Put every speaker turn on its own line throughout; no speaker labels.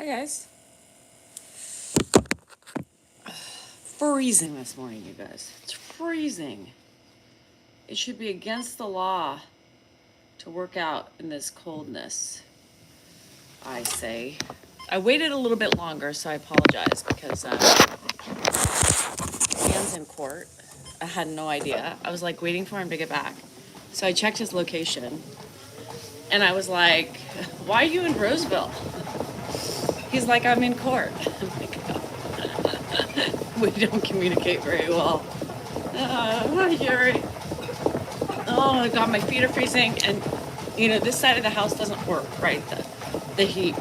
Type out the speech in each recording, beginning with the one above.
Hi guys. Freezing this morning, you guys. It's freezing. It should be against the law to work out in this coldness, I say. I waited a little bit longer, so I apologize because Dan's in court. I had no idea. I was like waiting for him to get back. So I checked his location and I was like, why are you in Roseville? He's like, I'm in court. I'm like, oh. We don't communicate very well. Hi, Jerry. Oh my God, my feet are freezing. And, you know, this side of the house doesn't work, right? The heat.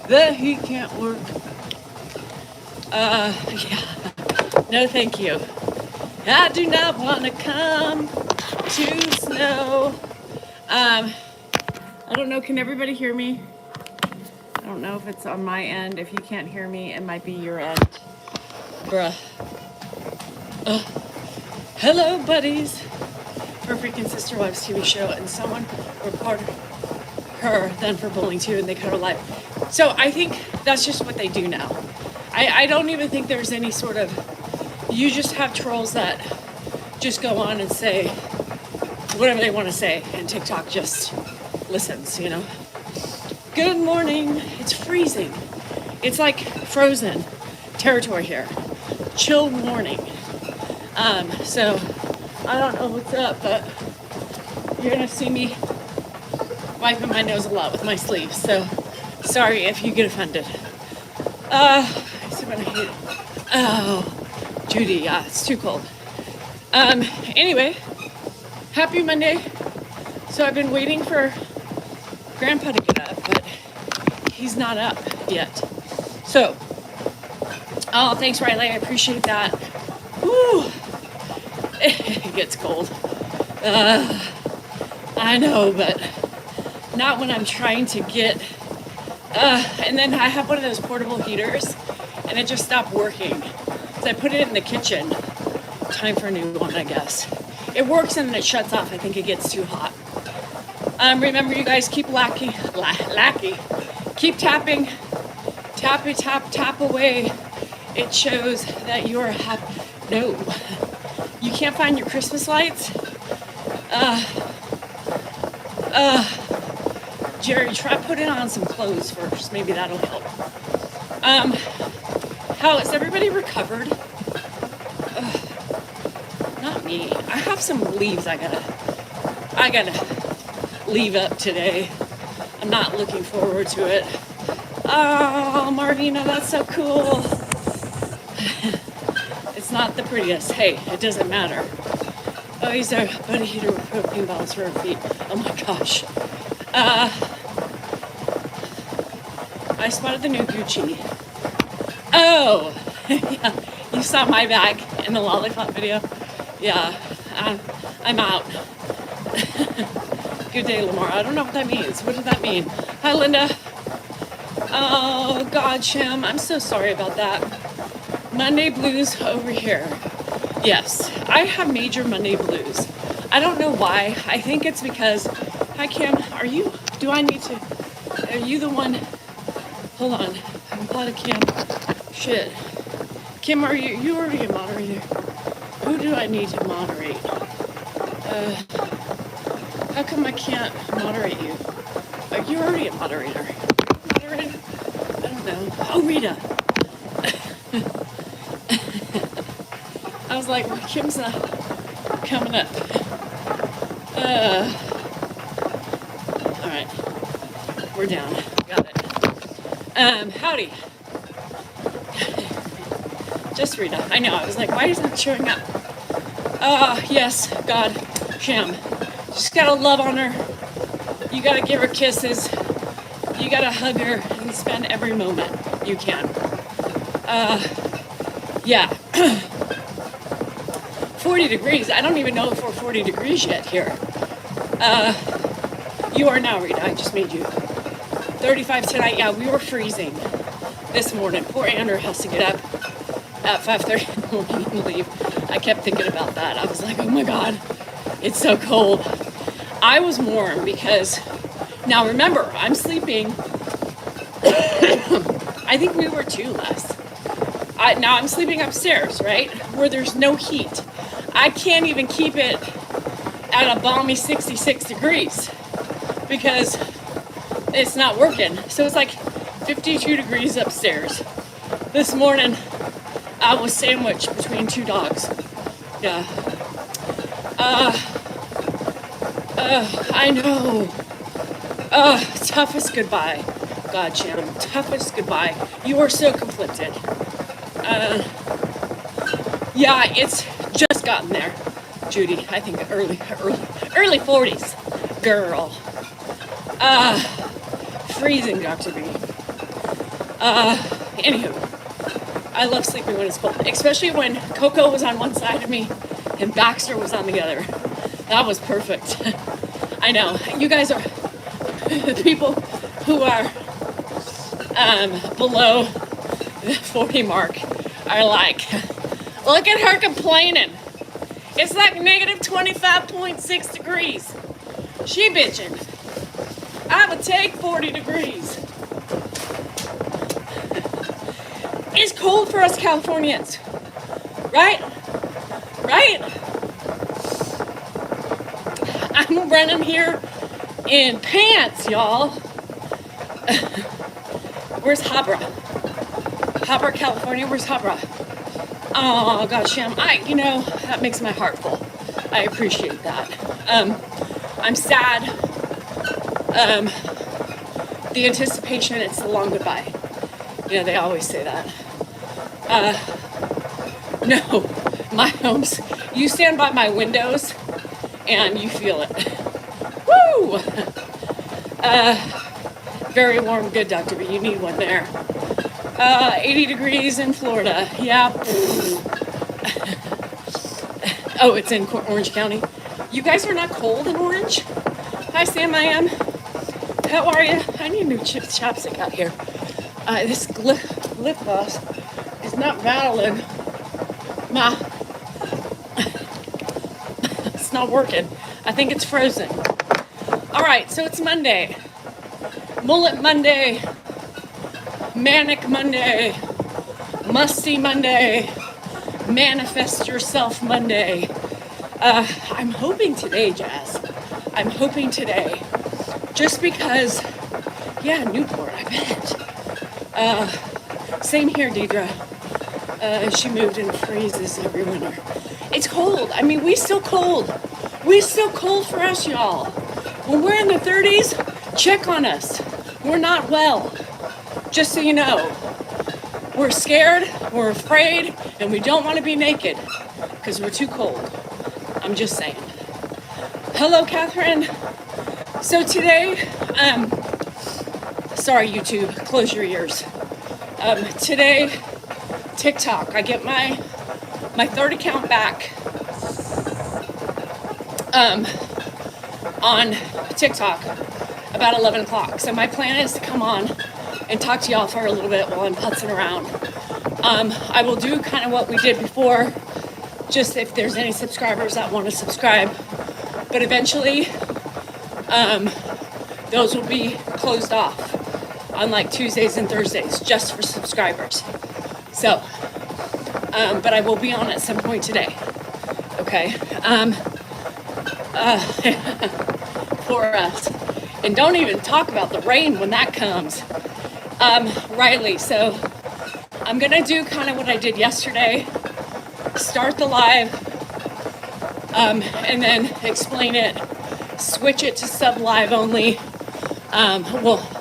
The heat can't work. Yeah. No, thank you. I do not want to come to snow. I don't know. Can everybody hear me? I don't know if it's on my end. If you can't hear me, it might be your end. Bruh. Hello, buddies. Her freaking Sister Wives TV show, and someone reported her then for bullying too, and they cut her life. So I think that's just what they do now. I don't even think there's any sort of, you just have trolls that just go on and say whatever they want to say, and TikTok just listens, you know. Good morning. It's freezing. It's like frozen territory here. Chill morning. So I don't know what's up, but you're gonna see me wiping my nose a lot with my sleeves. So sorry if you get offended. Oh, Judy, yeah, it's too cold. Anyway, happy Monday. So I've been waiting for Grandpa to get up, but he's not up yet. So, oh, thanks, Riley. I appreciate that. Woo! It gets cold. I know, but not when I'm trying to get. And then I have one of those portable heaters, and it just stopped working. So I put it in the kitchen. Time for a new one, I guess. It works and then it shuts off. I think it gets too hot. Remember, you guys, keep lackey. Keep tapping. Tap away. It shows that you're happy. No. You can't find your Christmas lights? Jerry, try putting on some clothes first. Maybe that'll help. How is everybody recovered? Not me. I have some leaves I gotta leave up today. I'm not looking forward to it. Oh, Marvina, that's so cool. It's not the prettiest. Hey, it doesn't matter. Oh, he's a buddy heater with propane bottles for her feet. Oh my gosh. I spotted the new Gucci. Oh, yeah. You saw my bag in the lollipop video? Yeah, I'm out. Good day, Lamar. I don't know what that means. What does that mean? Hi, Linda. Oh, God, Shem. I'm so sorry about that. Monday blues over here. Yes, I have major Monday blues. I don't know why. I think it's because, hi, Kim. Are you the one? Hold on. I'm glad Kim. Shit. Kim, are you already a moderator? Who do I need to moderate? How come I can't moderate you? You're already a moderator. Moderator? I don't know. Oh, Rita. I was like, well, Kim's not coming up. All right. We're down. Got it. Howdy. Just Rita. I know. I was like, why isn't it showing up? Yes, God. Sham. Just gotta love on her. You gotta give her kisses. You gotta hug her and spend every moment you can. Yeah. 40 degrees. I don't even know if we're 40 degrees yet here. You are now, Rita. I just made you. 35 tonight. Yeah, we were freezing this morning. Poor Andrew has to get up at 5:30 in the morning and leave. I kept thinking about that. I was like, oh my God, it's so cold. I was warm because, now remember, I'm sleeping I think we were too less. Now I'm sleeping upstairs, right? Where there's no heat. I can't even keep it at a balmy 66 degrees because it's not working. So it's like 52 degrees upstairs. This morning, I was sandwiched between two dogs. Yeah. I know. Toughest goodbye. God, Shannon, toughest goodbye. You are so conflicted. Yeah, it's just gotten there, Judy. I think early 40s, girl. Freezing, Dr. B. Anywho, I love sleeping when it's cold, especially when Coco was on one side of me and Baxter was on the other. That was perfect. I know. You guys are people who are below the 40 mark are like, look at her complaining. It's like negative 25.6 degrees. She bitching. I would take 40 degrees. It's cold for us Californians, right? Right? I'm running here in pants, y'all. Where's Habra? Habra, California, where's Habra? Oh, gosh, Shem, that makes my heart full. I appreciate that. I'm sad. The anticipation, it's the long goodbye. They always say that. No, my homes, you stand by my windows and you feel it. Woo! Very warm, good, Dr. B. You need one there. 80 degrees in Florida. Yeah. Oh, it's in Orange County. You guys are not cold in Orange? Hi, Sam, I am. How are you? I need new chapstick out here. This lip gloss is not rattling. Nah. It's not working. I think it's frozen. All right, so it's Monday. Mullet Monday. Manic Monday. Musty Monday. Manifest Yourself Monday. I'm hoping today, Jazz. I'm hoping today. Just because, yeah, Newport, I bet. Same here, Deidre. She moved and freezes every winter. It's cold. I mean, we still cold. We still cold for us, y'all. When we're in the 30s, check on us. We're not well. Just so you know. We're scared, we're afraid, and we don't want to be naked because we're too cold. I'm just saying. Hello, Catherine. So today, sorry, YouTube, close your ears. Today, TikTok, I get my third account back on TikTok about 11 o'clock. So my plan is to come on and talk to y'all for a little bit while I'm putzing around. I will do kind of what we did before, just if there's any subscribers that want to subscribe. But eventually, those will be closed off on like Tuesdays and Thursdays, just for subscribers. So, but I will be on at some point today. Okay. For us. And don't even talk about the rain when that comes. Riley, so I'm gonna do kind of what I did yesterday. Start the live, and then explain it. Switch it to sub live only.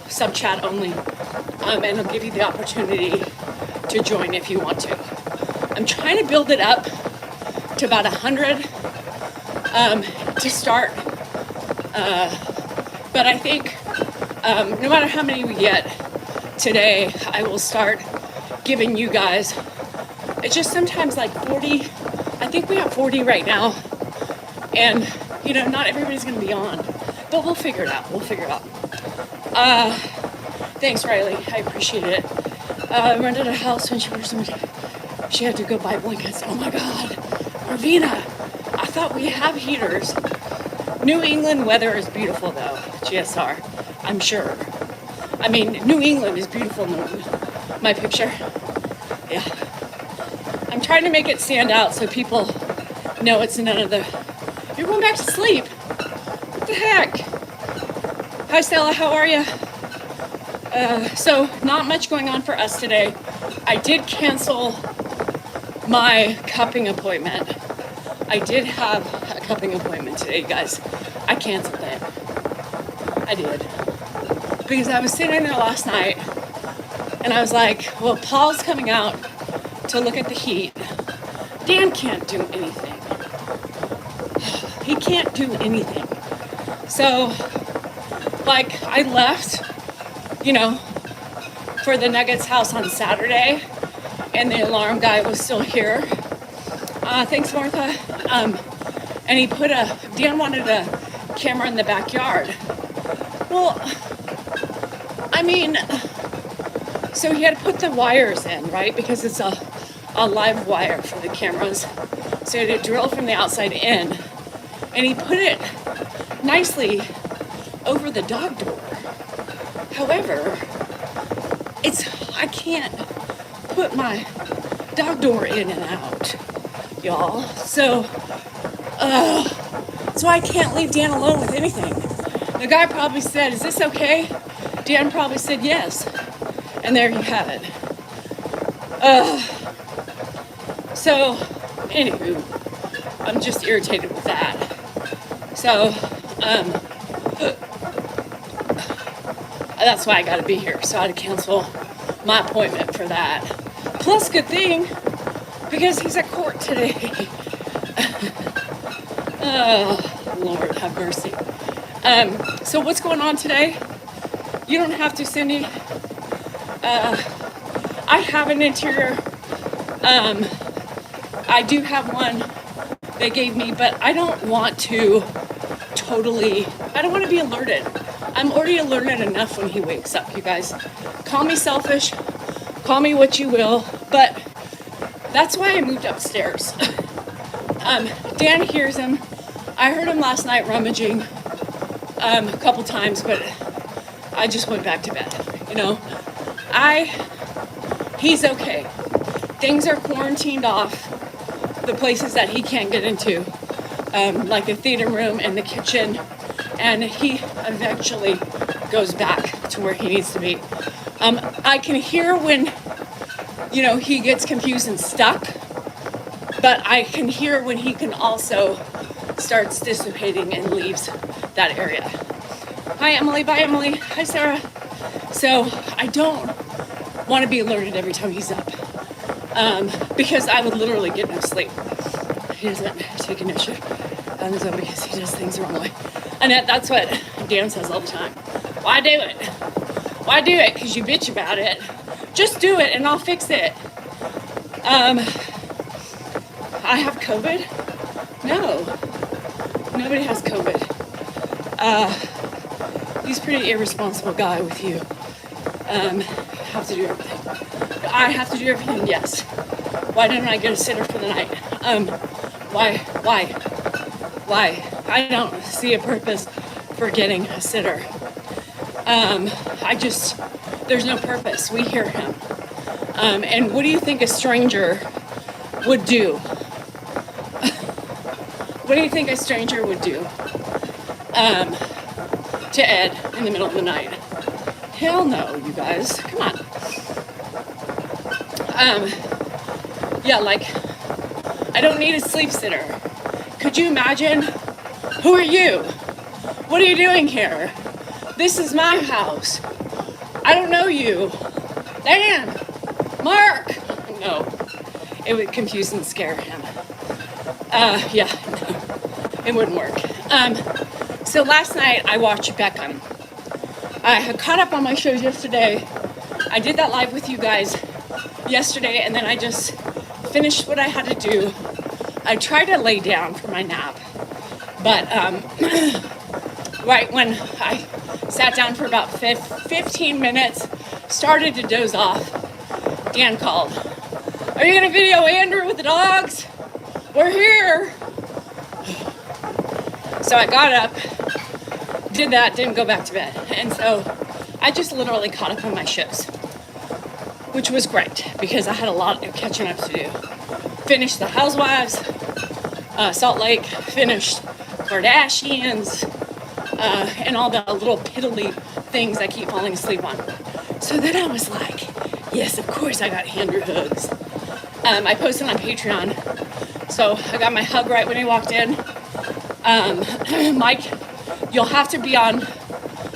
Sub chat only. And it'll give you the opportunity to join if you want to. I'm trying to build it up to about 100 to start. But I think no matter how many we get today, I will start giving you guys, it's just sometimes like 40, I think we have 40 right now. And, not everybody's going to be on. But we'll figure it out. Thanks, Riley. I appreciate it. I rented a house when she had to go buy blankets. Oh my God. Arvina, I thought we have heaters. New England weather is beautiful though. GSR, I'm sure. I mean, New England is beautiful, my picture. Yeah. I'm trying to make it stand out so people know it's none of the... You're going back to sleep. What the heck? Hi, Stella. How are you? So, not much going on for us today. I did cancel my cupping appointment. I did have a cupping appointment today, guys. I canceled it. I did. Because I was sitting there last night and I was like, well, Paul's coming out to look at the heat. Dan can't do anything. He can't do anything. So, like, I left, you know, for the Nuggets house on Saturday, and the alarm guy was still here. Thanks, Martha. And he put Dan wanted a camera in the backyard. Well, I mean, so he had to put the wires in, right? Because it's a live wire for the cameras. So he had to drill from the outside in. And he put it nicely over the dog door. However, I can't put my dog door in and out, y'all. So I can't leave Dan alone with anything. The guy probably said, is this okay? Dan probably said yes. And there you have it. So, anywho, I'm just irritated with that. So, that's why I gotta be here. So I had to cancel my appointment for that. Plus, good thing, because he's at court today. Oh, Lord have mercy. So what's going on today? You don't have to, Cindy. I have an interior. I do have one they gave me, but I don't want to I don't want to be alerted. I'm already alerted enough when he wakes up, you guys. Call me selfish, call me what you will, but that's why I moved upstairs. Dan hears him. I heard him last night rummaging a couple times, but I just went back to bed, you know. He's okay. Things are quarantined off, the places that he can't get into, like the theater room and the kitchen, and he eventually goes back to where he needs to be. I can hear when, you know, he gets confused and stuck, but I can hear when he can also starts dissipating and leaves that area. Hi, Emily. Bye, Emily. Hi, Sarah. So I don't want to be alerted every time he's up, because I would literally get no sleep. He doesn't take initiative on his own because he does things the wrong way. And that's what Dan says all the time. Why do it? Why do it? Because you bitch about it. Just do it and I'll fix it. I have COVID? No. Nobody has COVID. He's a pretty irresponsible guy with you. Have to do everything. I have to do everything, yes. Why didn't I get a sitter for the night? Why? I don't see a purpose for getting a sitter. There's no purpose. We hear him. And what do you think a stranger would do? What do you think a stranger would do to Ed in the middle of the night? Hell no, you guys. Come on. Yeah, like, I don't need a sleep sitter. Could you imagine? Who are you? What are you doing here? This is my house. I don't know you. Dan, Mark. No, it would confuse and scare him. Yeah, no, it wouldn't work. So last night I watched Beckham. I had caught up on my shows yesterday. I did that live with you guys yesterday, and then I just finished what I had to do. I tried to lay down for my nap, but right when I sat down for about 15 minutes, started to doze off, Dan called. Are you gonna video Andrew with the dogs? We're here. So I got up, did that, didn't go back to bed. And so I just literally caught up on my shows, which was great because I had a lot of catching up to do. Finished The Housewives, Salt Lake, finished Kardashians, and all the little piddly things I keep falling asleep on. So then I was like, yes, of course I got Andrew hugs. I posted on Patreon, so I got my hug right when he walked in. Mike, you'll have to be on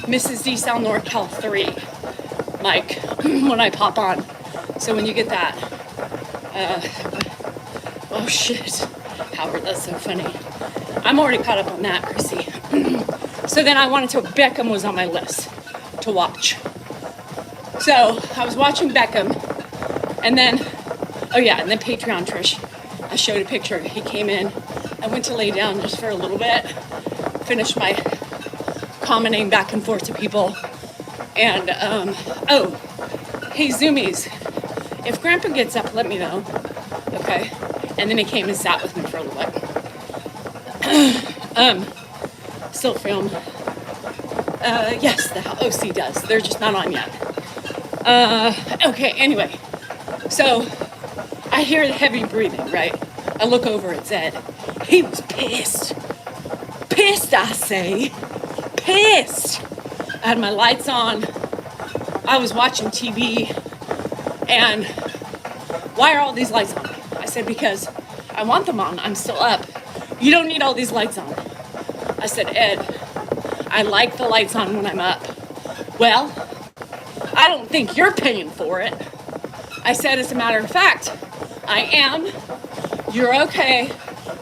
Mrs. D. Sal NorCal 3, Mike, when I pop on. So when you get that, oh shit, Howard, that's so funny. I'm already caught up on that, Chrissy. So then I wanted to, Beckham was on my list to watch. So I was watching Beckham, and then, oh yeah, and then Patreon Trish, I showed a picture. He came in, I went to lay down just for a little bit, finished my commenting back and forth to people, and oh, hey Zoomies, if Grandpa gets up, let me know, okay? And then he came and sat with me for a little bit. Still film. Yes, the OC does. They're just not on yet. Okay, anyway. So, I hear the heavy breathing, right? I look over at Zed. He was pissed. Pissed, I say. Pissed. I had my lights on. I was watching TV. And why are all these lights on? I said, because I want them on. I'm still up. You don't need all these lights on. I said, Ed, I like the lights on when I'm up. Well, I don't think you're paying for it. I said, as a matter of fact, I am. You're okay.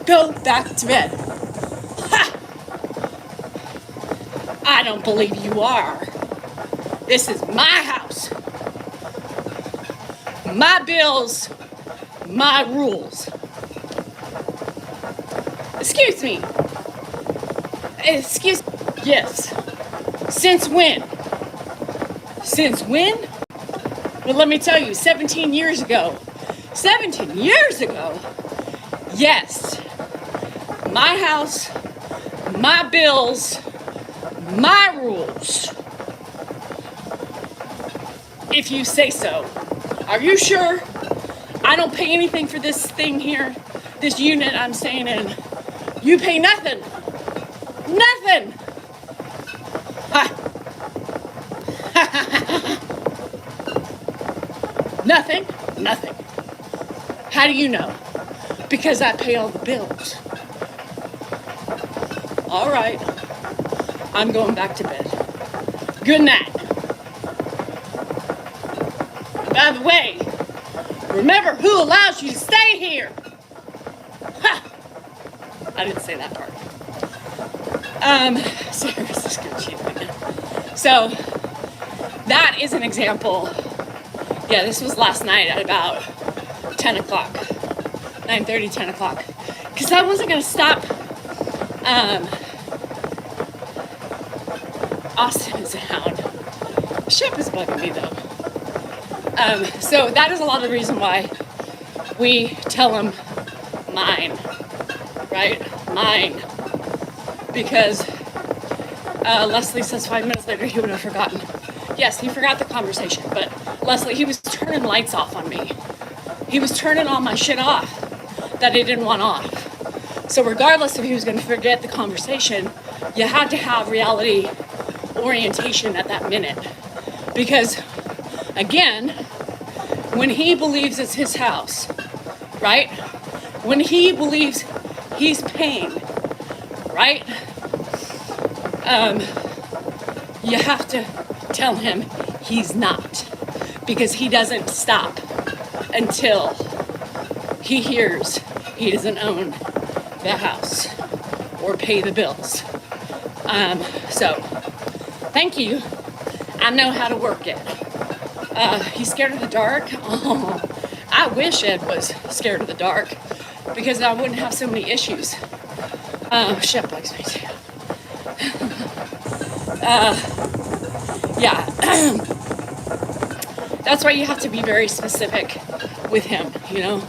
Go back to bed. Ha! I don't believe you are. This is my house. My bills, my rules. Excuse me. Excuse me. Yes. Since when? Since when? Well, let me tell you, 17 years ago. 17 years ago? Yes. My house, my bills, my rules. If you say so. Are you sure? I don't pay anything for this thing here, this unit I'm staying in. You pay nothing. Nothing. Ha. Nothing. Nothing. How do you know? Because I pay all the bills. All right. I'm going back to bed. Good night. By the way, remember who allows you to stay here. Ha! I didn't say that part. Sarah is just gonna cheat me. So, that is an example. Yeah, this was last night at about 10 o'clock. 9:30, 10 o'clock. Because I wasn't gonna stop. Austin is a hound. Shep is bugging me though. So that is a lot of the reason why we tell him mine, right? Mine. Because Leslie says 5 minutes later he would have forgotten. Yes, he forgot the conversation, but Leslie, he was turning lights off on me. He was turning all my shit off that he didn't want off. So regardless if he was going to forget the conversation, you had to have reality orientation at that minute. Because, again, when he believes it's his house, right? When he believes he's paying, right? You have to tell him he's not. Because he doesn't stop until he hears he doesn't own the house or pay the bills. So, thank you. I know how to work it. He's scared of the dark? Oh, I wish Ed was scared of the dark because I wouldn't have so many issues. Shep likes me too. Yeah. That's why you have to be very specific with him, you know?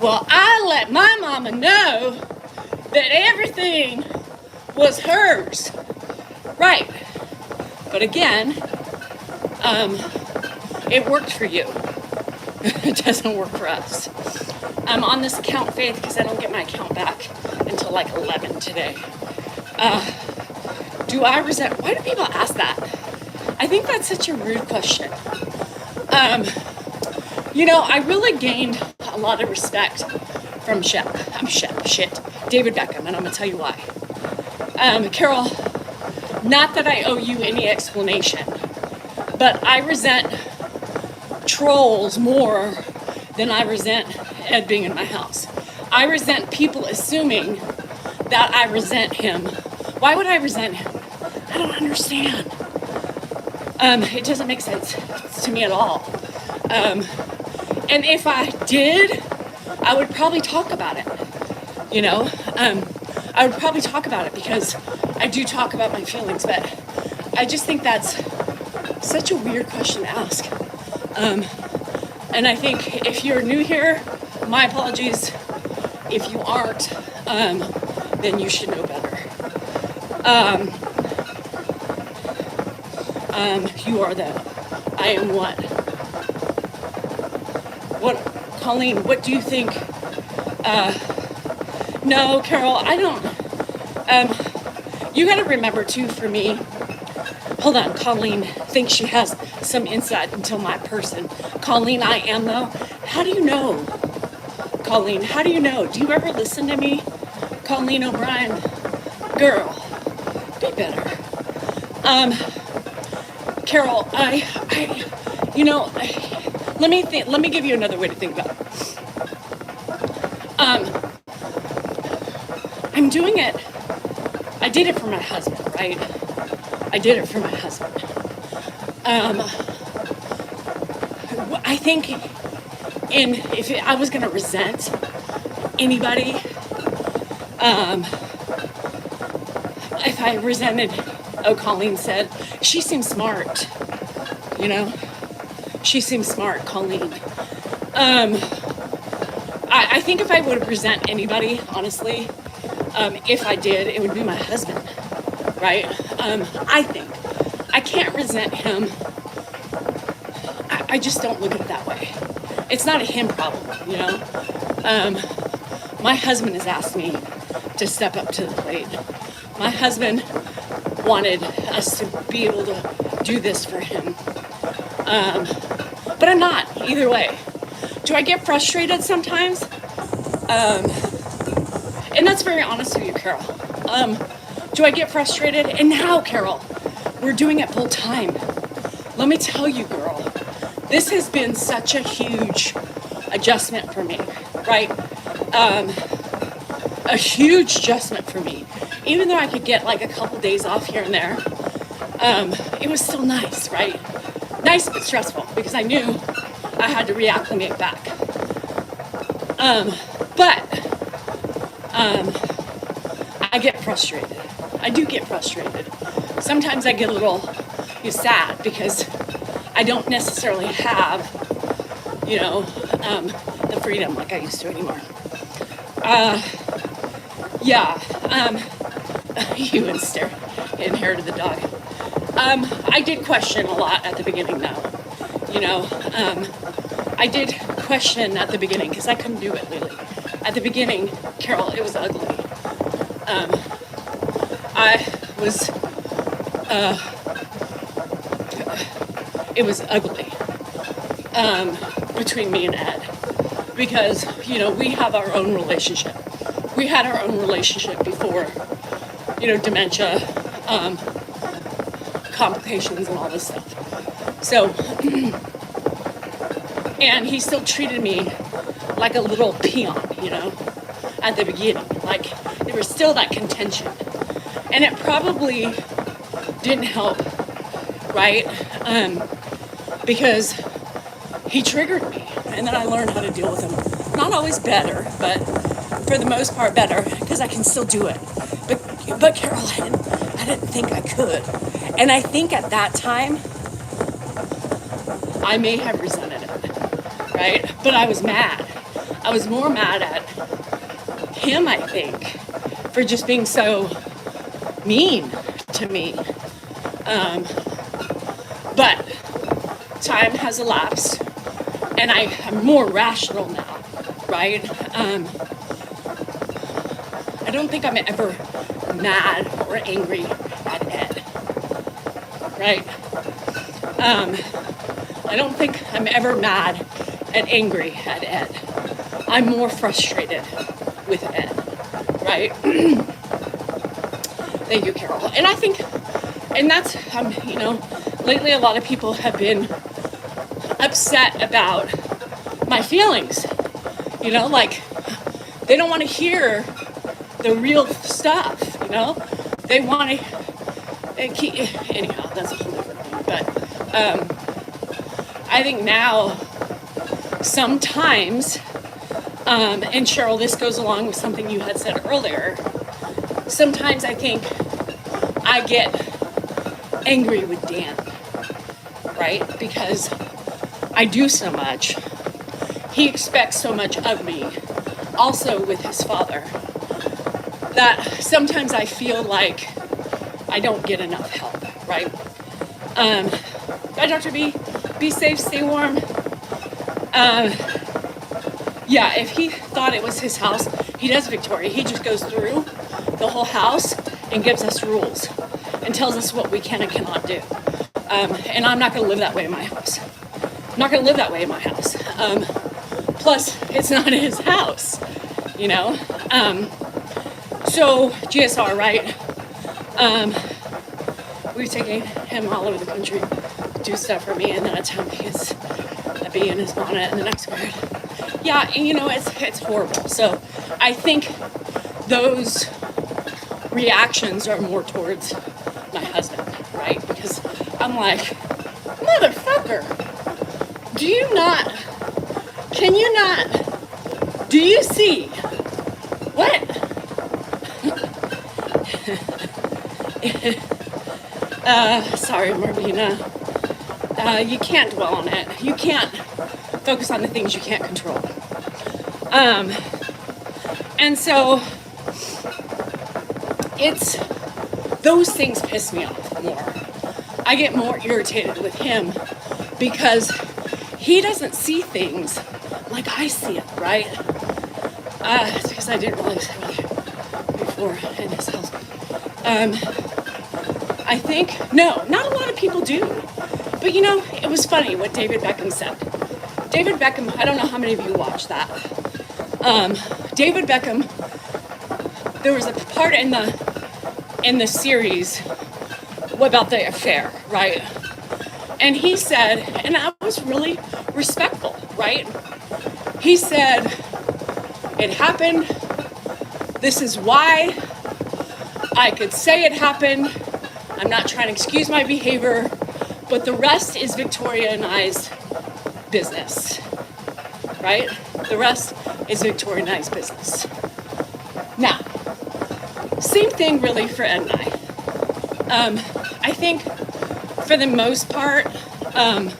Well, I let my mama know that everything was hers. Right. But again, It worked for you. It doesn't work for us. I'm on this account, Faith, because I don't get my account back until like 11 today. Do I resent? Why do people ask that? I think that's such a rude question. I really gained a lot of respect from David Beckham, and I'm gonna tell you why. Carol, not that I owe you any explanation, but I resent trolls more than I resent Ed being in my house. I resent people assuming that I resent him. Why would I resent him? I don't understand. It doesn't make sense to me at all. And if I did, I would probably talk about it. I would probably talk about it because I do talk about my feelings, but I just think that's such a weird question to ask. And I think if you're new here, my apologies. If you aren't, then you should know better. You are the, I am what? What, Colleen, what do you think? No, Carol, I don't, you gotta remember too, for me, hold on, Colleen thinks she has some insight into my person. Colleen, I am though. How do you know? Colleen, how do you know? Do you ever listen to me? Colleen O'Brien, girl, be better. Carol, let me give you another way to think about it. I'm doing it. I did it for my husband, right? I did it for my husband. I think if I was going to resent anybody, if I resented, Colleen said, she seems smart, she seems smart, Colleen. I think if I would resent anybody, honestly, if I did, it would be my husband, right? I think. I can't resent him. I just don't look at it that way. It's not a him problem, My husband has asked me to step up to the plate. My husband wanted us to be able to do this for him. But I'm not, either way. Do I get frustrated sometimes? And that's very honest with you, Carol. Do I get frustrated? And now, Carol, we're doing it full time. Let me tell you, girl, this has been such a huge adjustment for me, right? A huge adjustment for me. Even though I could get like a couple days off here and there, it was still nice, right? Nice but stressful because I knew I had to reacclimate back. But I get frustrated. I do get frustrated. Sometimes I get a little sad because I don't necessarily have, the freedom like I used to anymore. You inherited the dog. I did question a lot at the beginning though. I did question at the beginning because I couldn't do it really. At the beginning, Carol, it was ugly. It was ugly between me and Ed because, we have our own relationship. We had our own relationship before, dementia, complications and all this stuff. So, and he still treated me like a little peon, at the beginning. Like, there was still that contention. And it probably didn't help, right? Because he triggered me. And then I learned how to deal with him. Not always better, but for the most part better, because I can still do it. But Carol, I didn't think I could. And I think at that time, I may have resented it, right? But I was mad. I was more mad at him, I think, for just being so mean to me. But time has elapsed and I am more rational now, right? I don't think I'm ever mad or angry at Ed, right? I don't think I'm ever mad and angry at Ed. I'm more frustrated with Ed, right? Thank you, Carol. And I think, and that's, lately a lot of people have been upset about my feelings, like they don't want to hear the real stuff, they want to keep, anyhow, that's a whole different thing, but I think now sometimes, and Cheryl, this goes along with something you had said earlier, sometimes I think I get angry with Dan, right? Because I do so much. He expects so much of me, also with his father, that sometimes I feel like I don't get enough help, right? Bye, Dr. B. Be safe, stay warm. Yeah, if he thought it was his house, he does, Victoria. He just goes through the whole house and gives us rules and tells us what we can and cannot do. And I'm not going to live that way in my house. I'm not going to live that way in my house. Plus, it's not his house, So, GSR, right? We're taking him all over the country to do stuff for me, and then a time he gets a bee in his bonnet in the next grade. Yeah, and it's horrible. So, I think those reactions are more towards my husband, right? Because I'm like, motherfucker, can you not, do you see what? Sorry, Marlena. You can't dwell on it. You can't focus on the things you can't control. And so it's, those things piss me off more. I get more irritated with him because he doesn't see things like I see it, right? It's because I didn't realize before in his house. I think, no, not a lot of people do. But it was funny what David Beckham said. David Beckham, I don't know how many of you watched that. David Beckham, there was a part in the series about the affair, right? And he said, and I was really respectful, right? He said, it happened. This is why I could say it happened. I'm not trying to excuse my behavior, but the rest is Victoria and I's business, right? The rest is Victoria and I's business. Now, same thing really for Ed and I. I think for the most part, and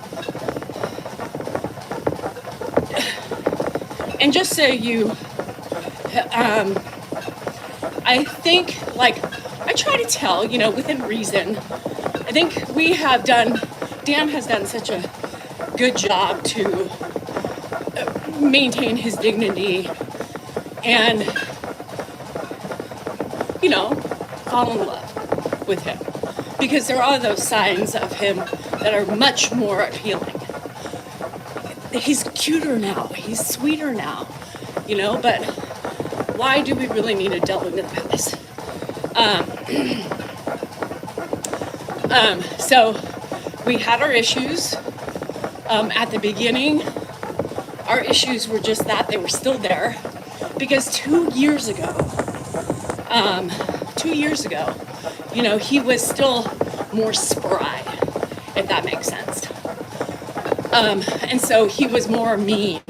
just so you, I think, I try to tell, within reason. I think Dan has done such a good job to maintain his dignity and, fall in love with him. Because there are those signs of him that are much more appealing. He's cuter now, he's sweeter now, but why do we really need to delve into this? So we had our issues. At the beginning, our issues were just that, they were still there. Because 2 years ago, he was still more spry, if that makes sense. And so he was more mean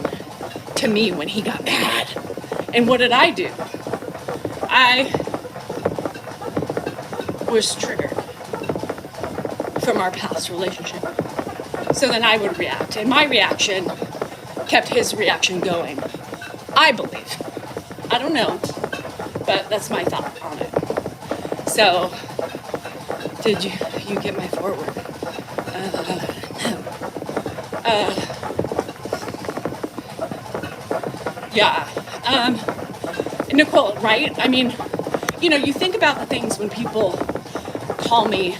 to me when he got mad. And what did I do? I was triggered from our past relationship. So then I would react. And my reaction kept his reaction going. I believe. I don't know. But that's my thought on it. So, did you get my forward? No. Yeah. Nicole, right? I mean, you think about the things when people call me,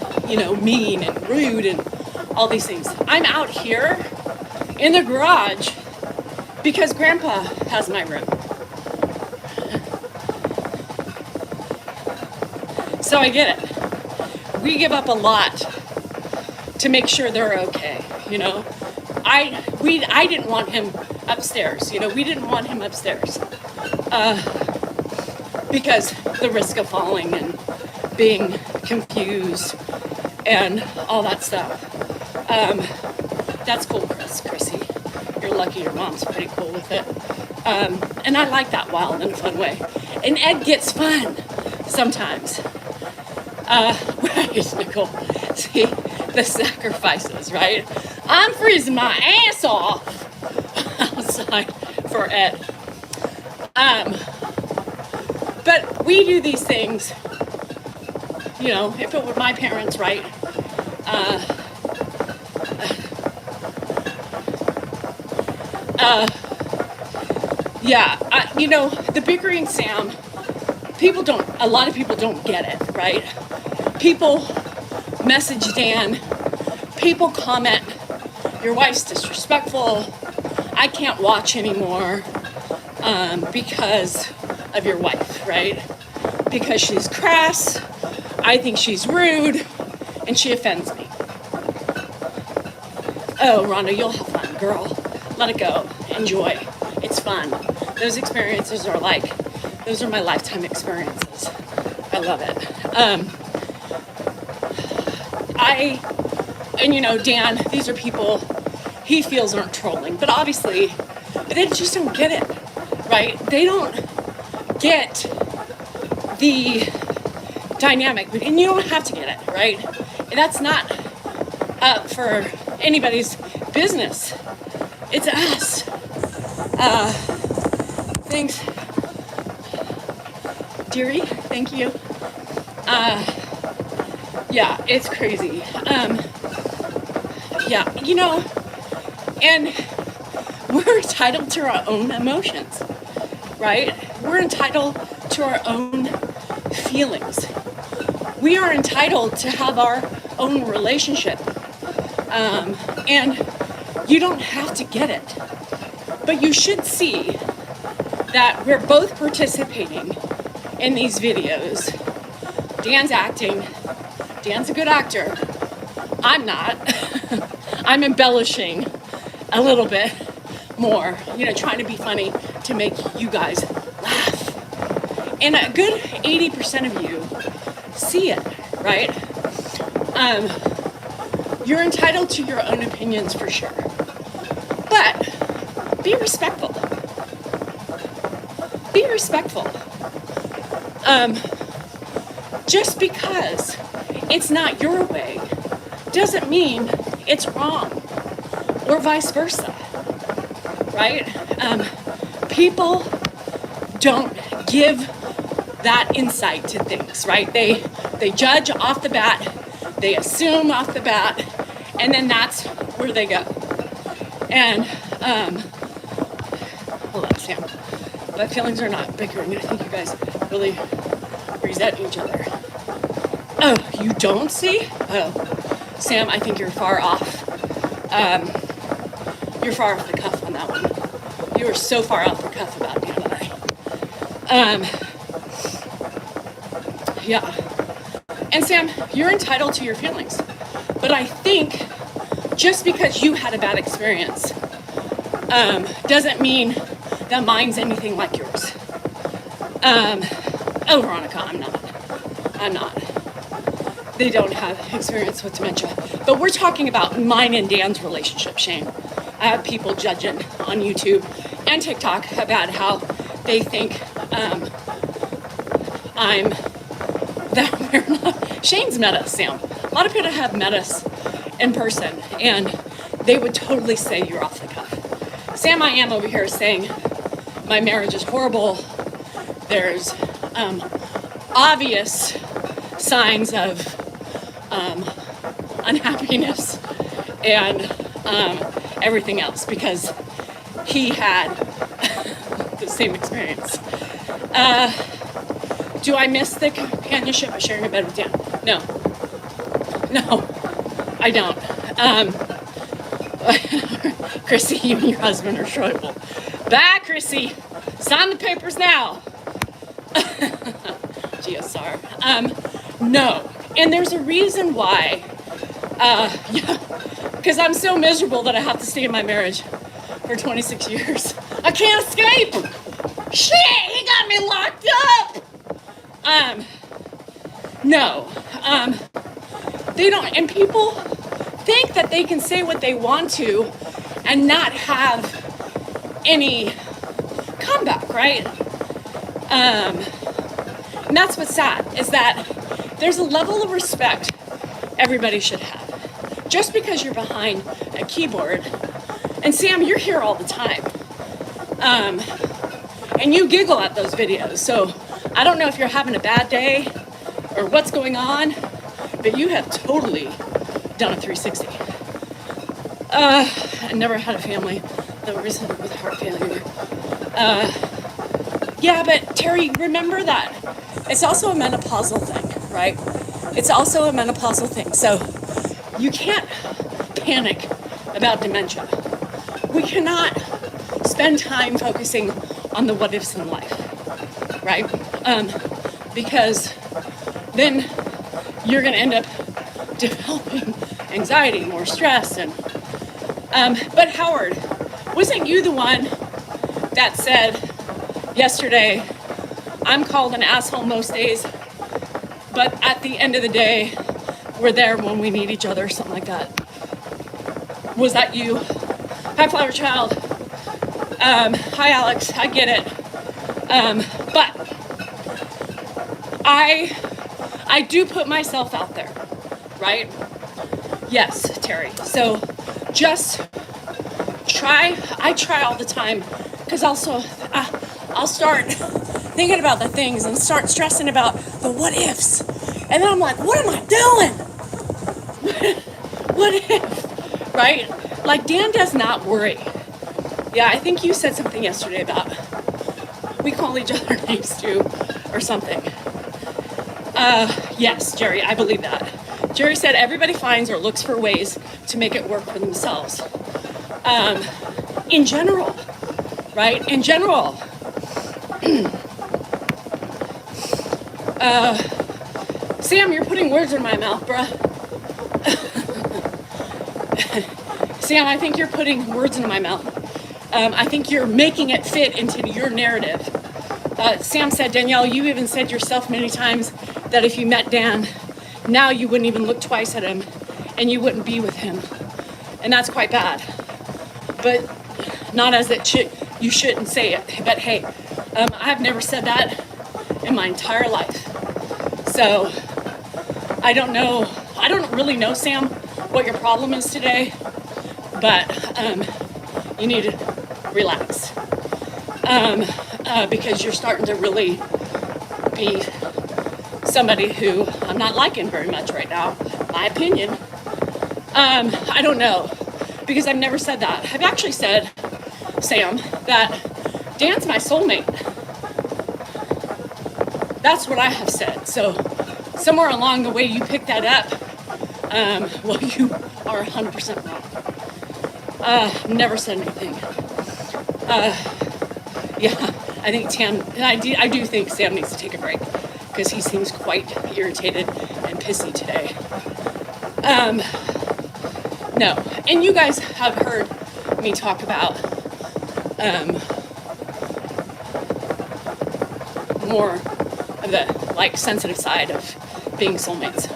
mean and rude and all these things. I'm out here in the garage because Grandpa has my room. So I get it. We give up a lot to make sure they're okay, I didn't want him upstairs, we didn't want him upstairs because the risk of falling and being confused and all that stuff. That's cool, Chrissy. You're lucky your mom's pretty cool with it. And I like that wild and fun way. And Ed gets fun sometimes. Right, Nicole. See, the sacrifices, right? I'm freezing my ass off outside for Ed. But we do these things, if it were my parents, right? The bickering, Sam, a lot of people don't get it, right? People message Dan, people comment, your wife's disrespectful, I can't watch anymore because of your wife, right? Because she's crass, I think she's rude, and she offends me. Oh, Rhonda, you'll have fun, girl. Let it go. Enjoy. It's fun. Those experiences are those are my lifetime experiences. I love it. Dan, these are people he feels aren't trolling, but obviously they just don't get it, right? They don't get the dynamic, and you don't have to get it, right? That's not up for anybody's business. It's us. Thanks, dearie. Thank you. It's crazy. And we're entitled to our own emotions, right? We're entitled to our own feelings. We are entitled to have our own relationship. And you don't have to get it. But you should see that we're both participating in these videos. Dan's acting. Dan's a good actor. I'm not. I'm embellishing a little bit more, trying to be funny to make you guys laugh. And a good 80% of you see it, right? You're entitled to your own opinions for sure. But be respectful. Be respectful. Just because it's not your way doesn't mean it's wrong, or vice versa, right? People don't give that insight to things, right? They judge off the bat, they assume off the bat, and then that's where they go. And hold on, Sam. But feelings are not bickering. I think you guys really resent each other. Oh, you don't see? Oh, Sam, I think you're far off. You're far off the cuff on that one. You are so far off the cuff about Dan and I. And Sam, you're entitled to your feelings. But I think just because you had a bad experience doesn't mean that mine's anything like yours. Veronica, I'm not. They don't have experience with dementia. But we're talking about mine and Dan's relationship, Shane. I have people judging on YouTube and TikTok about how they think we're not. Shane's met us, Sam. A lot of people have met us in person, and they would totally say you're off the cuff. Sam, I am over here saying my marriage is horrible. There's obvious signs of unhappiness, and everything else because he had the same experience. Do I miss the companionship of sharing a bed with Dan? No, I don't. Chrissy, you and your husband are showable. Bye, Chrissy. Sign the papers now. GSR. No. And there's a reason why. Because I'm so miserable that I have to stay in my marriage for 26 years. I can't escape. Shit, he got me locked up. No. They don't, and people think that they can say what they want to and not have any comeback, right? And that's what's sad, is that there's a level of respect everybody should have. Just because you're behind a keyboard, and Sam, you're here all the time, and you giggle at those videos, so I don't know if you're having a bad day or what's going on, but you have totally done a 360. I never had a family that was with heart failure. Yeah, but Terry, remember that it's also a menopausal thing, right? It's also a menopausal thing. So you can't panic about dementia. We cannot spend time focusing on the what ifs in life, right? Because then you're going to end up developing anxiety, more stress, and but Howard, wasn't you the one that said yesterday, I'm called an asshole most days, but at the end of the day, we're there when we need each other, something like that? Was that you? Hi, Flower Child. Hi, Alex. I get it. But I do put myself out there, right? Yes, Terry. So just I try all the time, because also I'll start thinking about the things and start stressing about the what ifs. And then I'm like, what am I doing? What if, right? Like, Dan does not worry. Yeah, I think you said something yesterday about we call each other names too, or something. Yes, Jerry, I believe that. Jerry said everybody finds or looks for ways to make it work for themselves. In general, right? In general. Sam, you're putting words in my mouth, bruh. Sam, I think you're putting words in my mouth. I think you're making it fit into your narrative. Sam said, Danielle, you even said yourself many times that if you met Dan, now you wouldn't even look twice at him and you wouldn't be with him. And that's quite bad. But not as it should, you shouldn't say it. But hey, I've never said that in my entire life. So I don't really know, Sam, what your problem is today, but you need to relax. Because you're starting to really be somebody who I'm not liking very much right now, my opinion. I don't know, because I've never said that. I've actually said, Sam, that Dan's my soulmate. That's what I have said. So somewhere along the way you picked that up, well, you are 100% wrong. Never said anything. Yeah, I think I do think Sam needs to take a break, because he seems quite irritated and pissy today. No, and you guys have heard me talk about more of the sensitive side of being soulmates.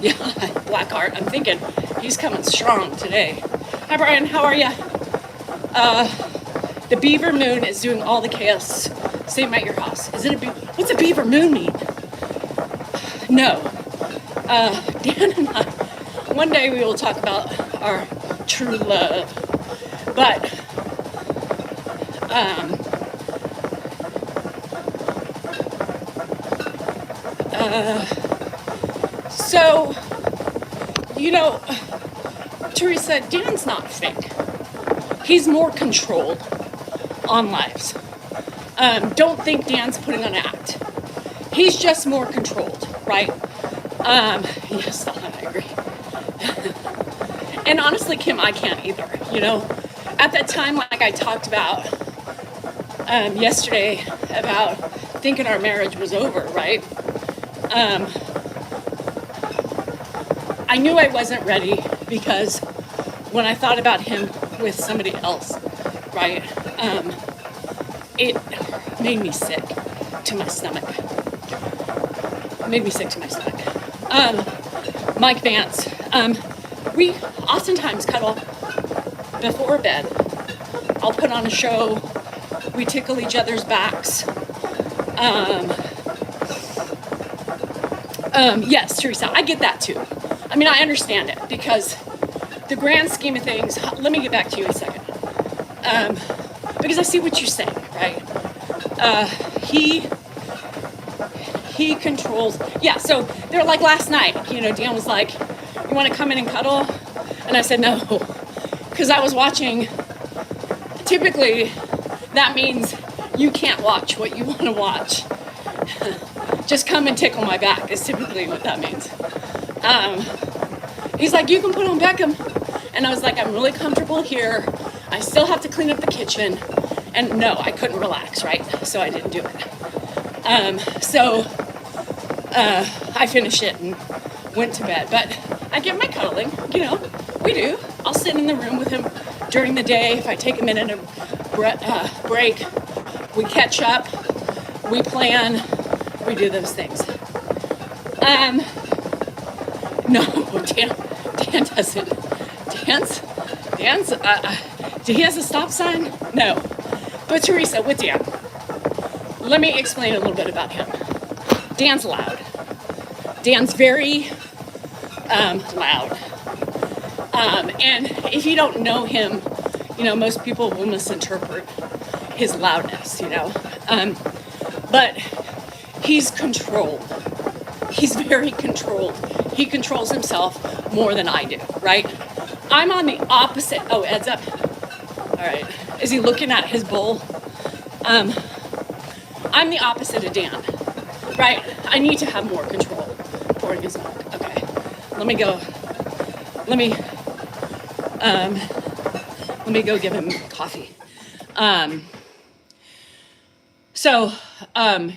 Yeah, Blackheart, I'm thinking he's coming strong today. Hi Brian, how are ya? The beaver moon is doing all the chaos. Same at your house. Is it what's a beaver moon mean? No. Dan and I, one day we will talk about our true love. But, so, Teresa, Dan's not fake. He's more controlled on lives. Don't think Dan's putting on an act. He's just more controlled, right? Yes, I agree. And honestly, Kim, I can't either, you know? At that time, like I talked about yesterday, about thinking our marriage was over, right? I knew I wasn't ready because when I thought about him with somebody else, right, it made me sick to my stomach. It made me sick to my stomach. Mike Vance, we oftentimes cuddle before bed. I'll put on a show. We tickle each other's backs. Yes, Teresa, I get that too. I mean, I understand it because the grand scheme of things, let me get back to you in a second. Because I see what you're saying, right? He controls, yeah, so they're like last night, you know, Dan was like, you want to come in and cuddle? And I said, no, because I was watching. Typically, that means you can't watch what you want to watch. Just come and tickle my back is typically what that means. He's like, you can put on Beckham. And I was like, I'm really comfortable here. I still have to clean up the kitchen. And no, I couldn't relax, right? So I didn't do it. I finished it and went to bed. But I get my cuddling, you know, we do. I'll sit in the room with him during the day. If I take a minute of break, we catch up, we plan, we do those things. No, Dan doesn't. He has a stop sign? No. But Teresa, with Dan, let me explain a little bit about him. Dan's loud. Dan's very loud. And if you don't know him, you know, most people will misinterpret his loudness, you know. But he's controlled. He's very controlled. He controls himself more than I do, right? I'm on the opposite. Oh, Ed's up. All right. Is he looking at his bowl? I'm the opposite of Dan, right? I need to have more control. Pouring his milk. Okay. Let me go. Let me go give him coffee. So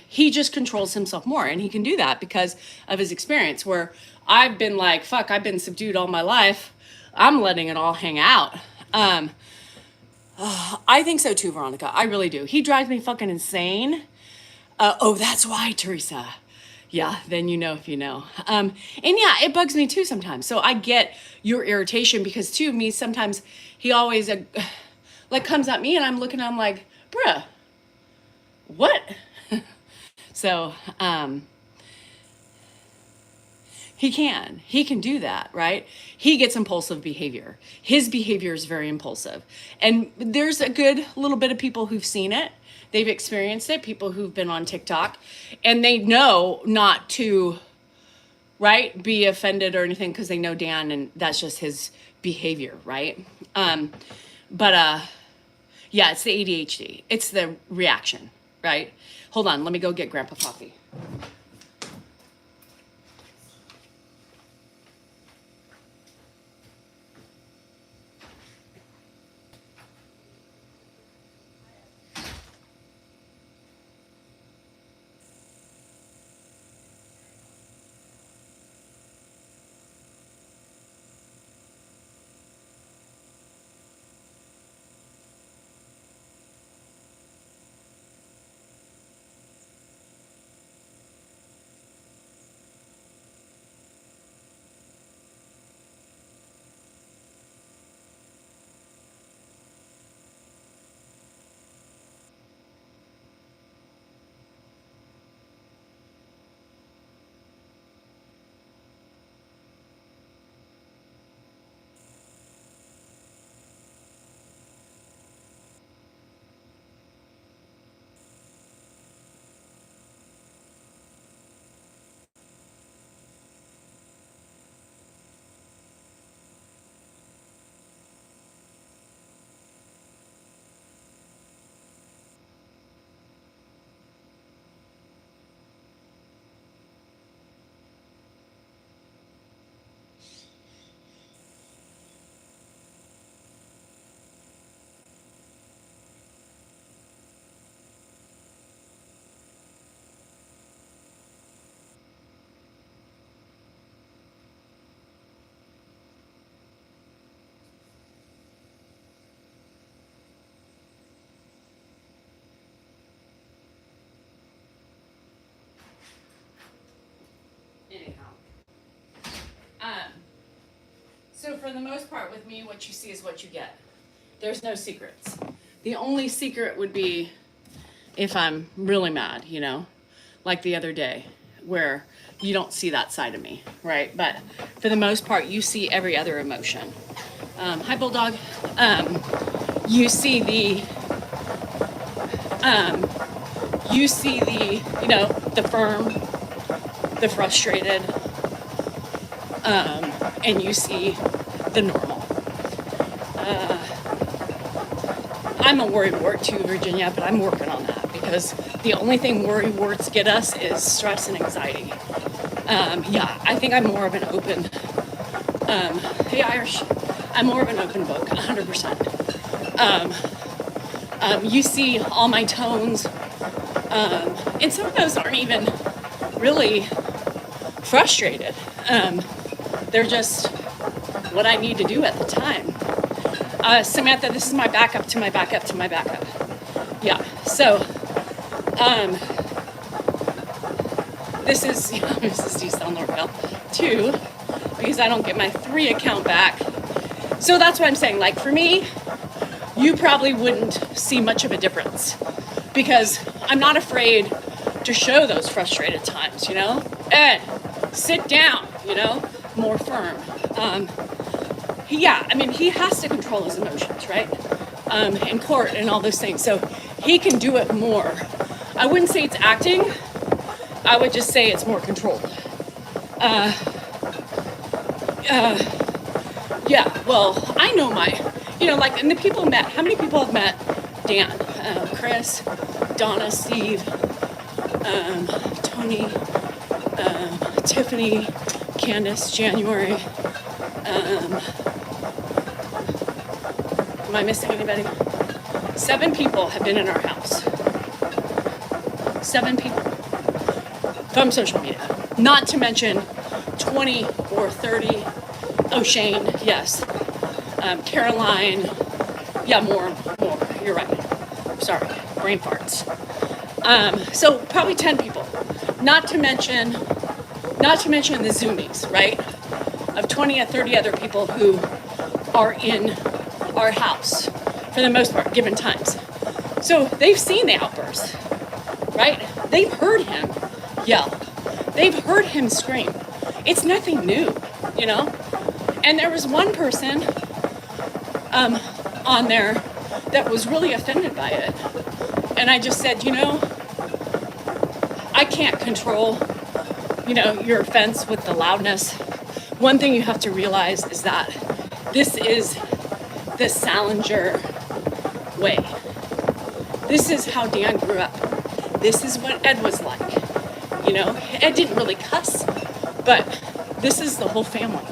he just controls himself more, and he can do that because of his experience where I've been like, fuck, I've been subdued all my life. I'm letting it all hang out. I think so too, Veronica. I really do. He drives me fucking insane. Oh, that's why, Teresa. Yeah, then you know if you know. And yeah, it bugs me too sometimes. So I get your irritation because too, me sometimes he always like comes at me and I'm looking at him like, bruh, what? So he can do that, right? He gets impulsive behavior. His behavior is very impulsive. And there's a good little bit of people who've seen it. They've experienced it, people who've been on TikTok, and they know not to, right, be offended or anything because they know Dan and that's just his behavior, right? Yeah, it's the ADHD. It's the reaction, right? Hold on, let me go get Grandpa coffee. for the most part with me, what you see is what you get. There's no secrets. The only secret would be if I'm really mad, you know, like the other day, where you don't see that side of me, right? But for the most part, you see every other emotion. Hi, Bulldog. You see the, you know, the firm, the frustrated, and you see the normal. I'm a worry wart too, Virginia, but I'm working on that because the only thing worry warts get us is stress and anxiety. Yeah, I think I'm more of an open, hey Irish, I'm more of an open book, 100%. You see all my tones, and some of those aren't even really frustrated. They're just what I need to do at the time. Samantha, this is my backup to my backup to my backup. Yeah, so, this is, Mrs. D. South Norville, 2, because I don't get my 3 account back. So that's what I'm saying, like for me, you probably wouldn't see much of a difference because I'm not afraid to show those frustrated times, you know? Ed, sit down, you know, more firm. Yeah, I mean, he has to control his emotions, right? In court and all those things. So he can do it more. I wouldn't say it's acting. I would just say it's more controlled. Yeah, well, I know my, you know, like, and the people met, how many people have met Dan? Chris, Donna, Steve, Tony, Tiffany, Candace, January. Am I missing anybody? 7 people have been in our house. 7 people from social media. Not to mention 20 or 30. Oh, Shane, yes. Caroline. Yeah, more. You're right. Sorry, brain farts. So probably 10 people. Not to mention the Zoomies, right? Of 20 or 30 other people who are in our house for the most part, given times. So they've seen the outbursts, right? They've heard him yell. They've heard him scream. It's nothing new, you know? And there was one person on there that was really offended by it. And I just said, you know, I can't control, you know, your offense with the loudness. One thing you have to realize is that this is the Salinger way. This is how Dan grew up. This is what Ed was like. You know, Ed didn't really cuss, but this is the whole family.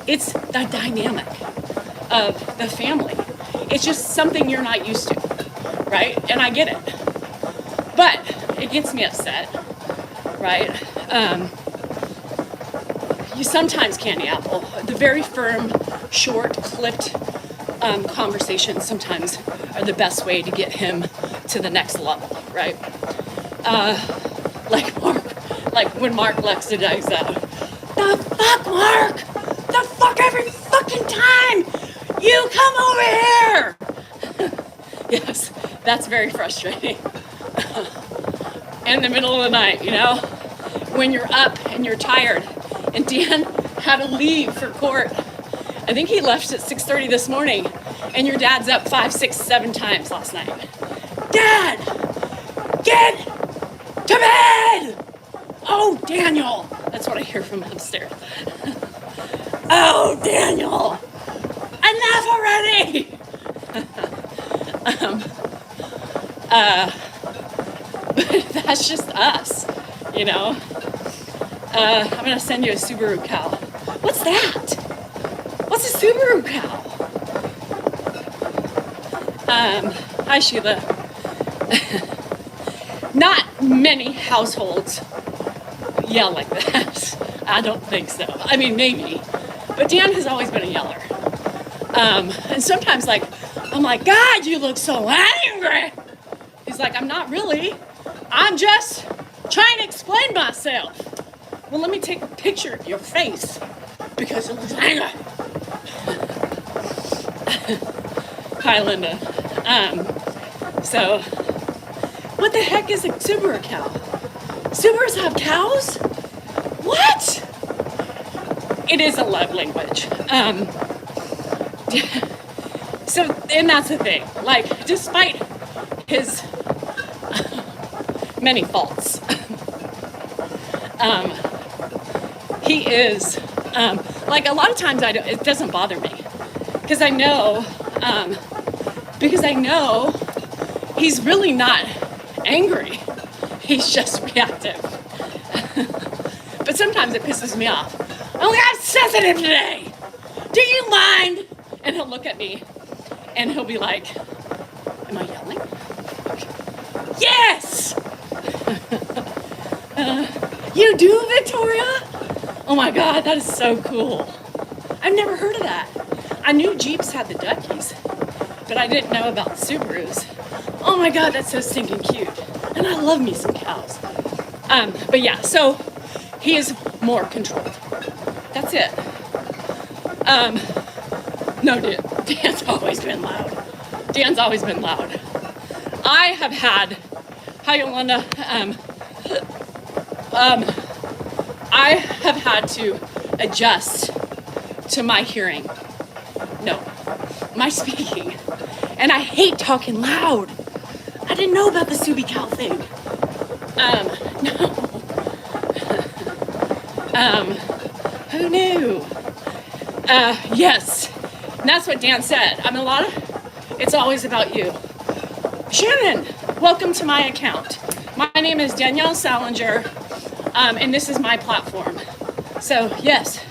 It's the dynamic of the family. It's just something you're not used to, right? And I get it. But it gets me upset, right? You sometimes, Candy Apple, the very firm, short, clipped conversations sometimes are the best way to get him to the next level, right? Like when Mark lets the dice out. The fuck, Mark? The fuck every fucking time you come over here? Yes, that's very frustrating. In the middle of the night, you know? When you're up and you're tired. And Dan had to leave for court. I think he left at 6:30 this morning. And your dad's up 5, 6, 7 times last night. Dad! Get to bed! Oh, Daniel! That's what I hear from upstairs. Oh, Daniel! Enough already! But that's just us, you know? I'm gonna send you a Subaru cow. What's that? What's a Subaru cow? Hi Sheila. Not many households yell like that. I don't think so. I mean, maybe. But Dan has always been a yeller. And sometimes I'm like, God, you look so angry. He's like, I'm not really. I'm just trying to explain myself. Well, let me take a picture of your face because it looks angry. Hi, Linda. So, what the heck is a Subaru cow? Subarus have cows? What? It is a love language. So, and that's the thing. Like, despite his many faults, he is, like, a lot of times it doesn't bother me. Because I know he's really not angry. He's just reactive. But sometimes it pisses me off. Oh, I'm sensitive today. Do you mind? And he'll look at me and he'll be like, am I yelling? Yes! You do, Victoria? Oh my God, that is so cool. I've never heard of that. I knew Jeeps had the duckies, but I didn't know about the Subarus. Oh my God, that's so stinking cute. And I love me some cows. But yeah, so he is more controlled. That's it. No, Dan's always been loud. Dan's always been loud. I have had, hi Yolanda, I have had to adjust to my hearing. No, my speaking. And I hate talking loud. I didn't know about the Subi cow thing. No. Who knew? Yes. And that's what Dan said. I mean, it's always about you. Shannon, welcome to my account. My name is Danielle Salinger, and this is my platform. So, yes,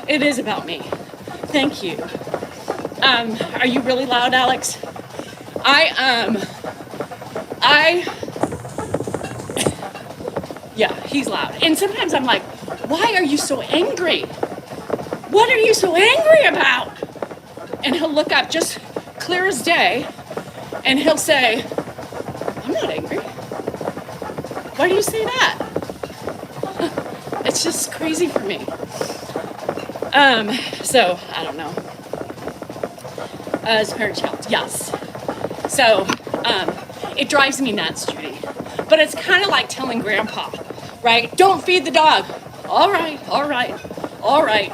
it is about me. Thank you. Are you really loud, Alex? Yeah, he's loud. And sometimes I'm like, why are you so angry? What are you so angry about? And he'll look up just clear as day, and he'll say, I'm not angry. Why do you say that? It's just crazy for me. So, I don't know. As parent child, yes. So, it drives me nuts, Judy. But it's kind of like telling grandpa, right? Don't feed the dog. All right.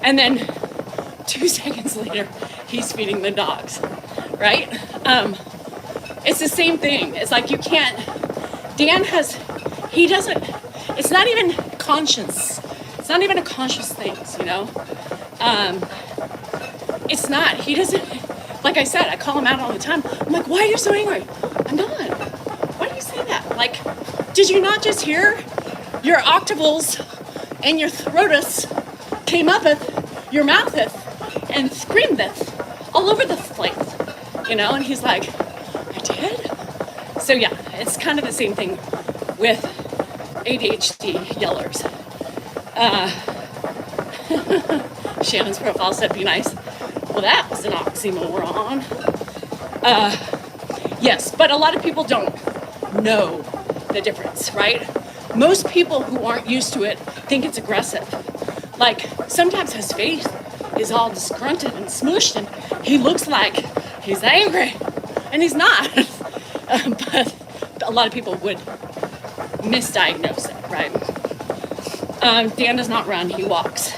And then 2 seconds later, he's feeding the dogs, right? It's the same thing. It's like you can't, it's not even conscious. It's not even a conscious thing, you know? It's not. He doesn't, like I said, I call him out all the time. I'm like, why are you so angry? I'm not. Why do you say that? Like, did you not just hear your octavals and your throatus came up at your moutheth and screamedeth all over the place, you know? And he's like, I did? So yeah, it's kind of the same thing with ADHD yellers. Shannon's profile said, be nice. Well, that was an oxymoron. Yes, but a lot of people don't know the difference, right? Most people who aren't used to it think it's aggressive. Like, sometimes his face is all disgruntled and smushed, and he looks like he's angry, and he's not. But a lot of people would misdiagnose it, right? Dan does not run, he walks.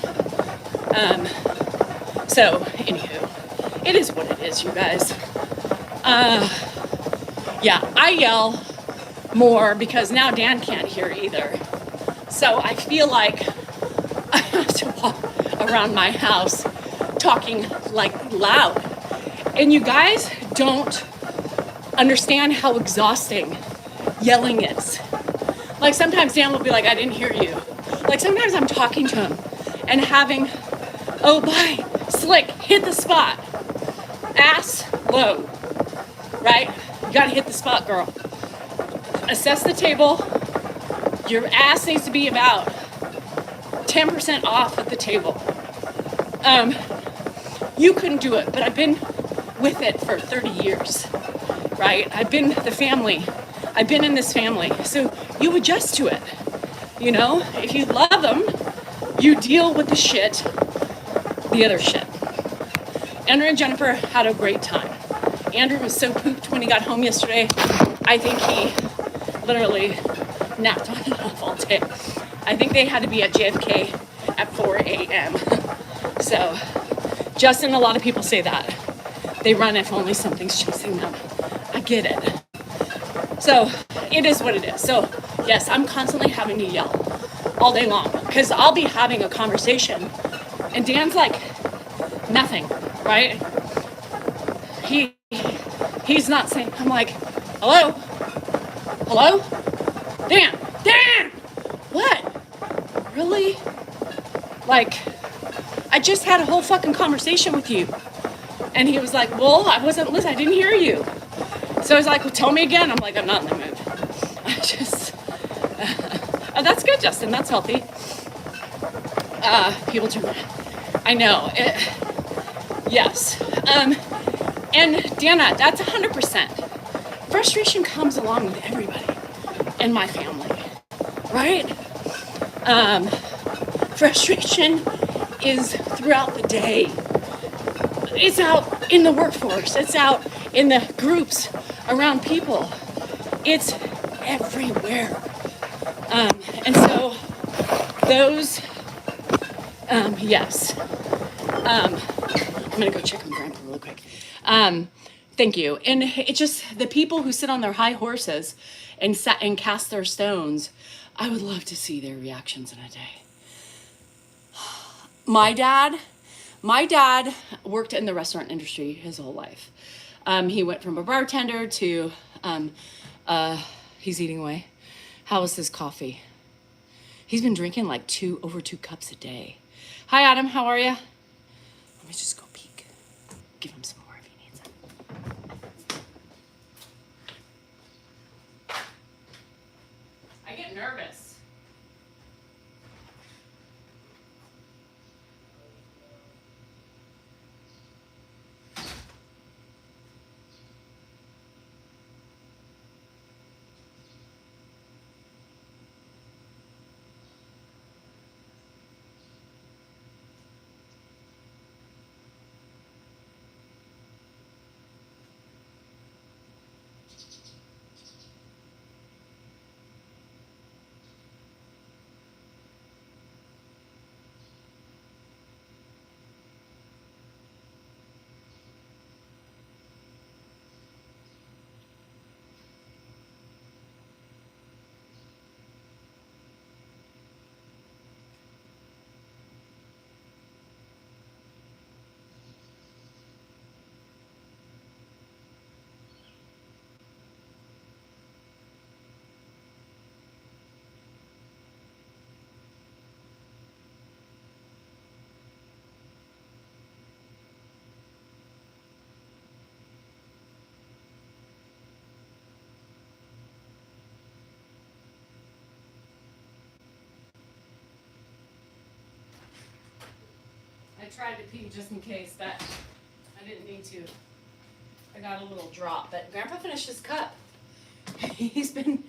So, anywho, it is what it is, you guys. Yeah, I yell more because now Dan can't hear either. So I feel like I have to walk around my house talking like loud. And you guys don't understand how exhausting yelling is. Like sometimes Dan will be like, I didn't hear you. Like sometimes I'm talking to him and having, oh, bye, slick, hit the spot. Ass low, right? You gotta hit the spot, girl. Assess the table. Your ass needs to be about 10% off at the table. You couldn't do it, but I've been with it for 30 years, right? I've been the family. I've been in this family. So you adjust to it, you know? If you love them, you deal with the shit the other shit. Andrew and Jennifer had a great time. Andrew was so pooped when he got home yesterday. I think he literally napped on and off all day. I think they had to be at JFK at 4 a.m. So, Justin, a lot of people say that. They run if only something's chasing them. I get it. So, it is what it is. So, yes, I'm constantly having to yell all day long because I'll be having a conversation and Dan's like, nothing, right? He's not saying, I'm like, hello? Hello? Dan! What? Really? Like, I just had a whole fucking conversation with you. And he was like, well, I wasn't listening, I didn't hear you. So I was like, well, tell me again. I'm like, I'm not in the mood. I just, that's good, Justin, that's healthy. People do that. I know, yes. And Dana, that's 100%. Frustration comes along with everybody in my family, right? Frustration is throughout the day. It's out in the workforce. It's out in the groups around people. It's everywhere. And so those, yes. I'm gonna go check on Grandpa really quick. Thank you. And it just, the people who sit on their high horses and cast their stones, I would love to see their reactions in a day. My dad worked in the restaurant industry his whole life. He went from a bartender to, he's eating away. How was his coffee? He's been drinking like over 2 cups a day. Hi, Adam, how are you? Let me just go peek. Give him some more if he needs it. I get nervous. I tried to pee just in case, but I didn't need to. I got a little drop, but Grandpa finished his cup. He's been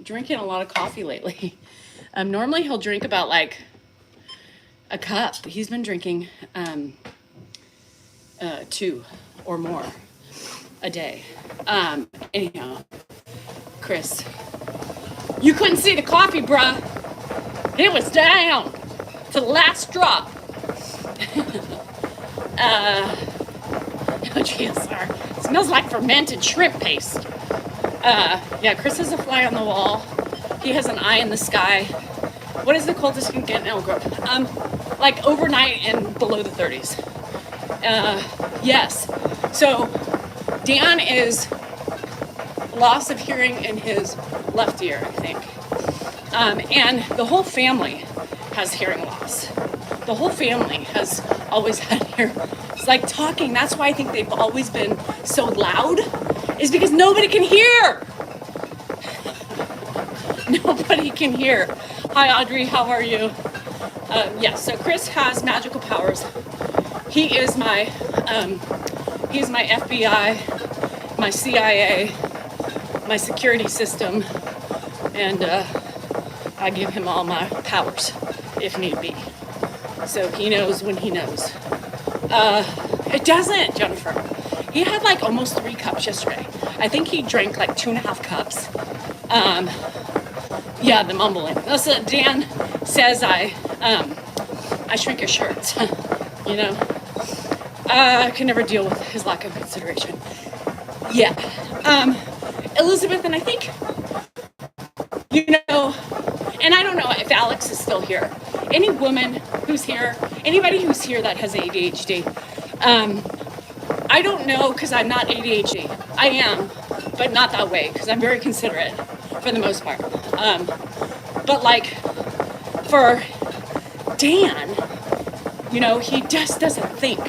drinking a lot of coffee lately. Normally he'll drink about like a cup. He's been drinking 2 or more a day. Anyhow, Chris, you couldn't see the coffee, bruh. It was down to the last drop. GSR. It smells like fermented shrimp paste. Yeah, Chris is a fly on the wall. He has an eye in the sky. What is the coldest you can get in Elk Grove? Like overnight and below the 30s. Yes. So Dan is loss of hearing in his left ear, I think. And the whole family has hearing loss. The whole family has always had hearing. It's like talking. That's why I think they've always been so loud, is because nobody can hear. Nobody can hear. Hi, Audrey. How are you? Yeah, so Chris has magical powers. He is my FBI, my CIA, my security system, and I give him all my powers if need be. So he knows when he knows. It doesn't, Jennifer. He had like almost 3 cups yesterday. I think he drank like 2.5 cups. Yeah, the mumbling. That's what Dan says. I shrink his shirts. You know, I can never deal with his lack of consideration. Yeah, Elizabeth, and I think, you know, and I don't know if Alex is still here. Any woman who's here, anybody who's here that has ADHD, I don't know, because I'm not ADHD. I am, but not that way, because I'm very considerate for the most part. But like for Dan, you know, he just doesn't think,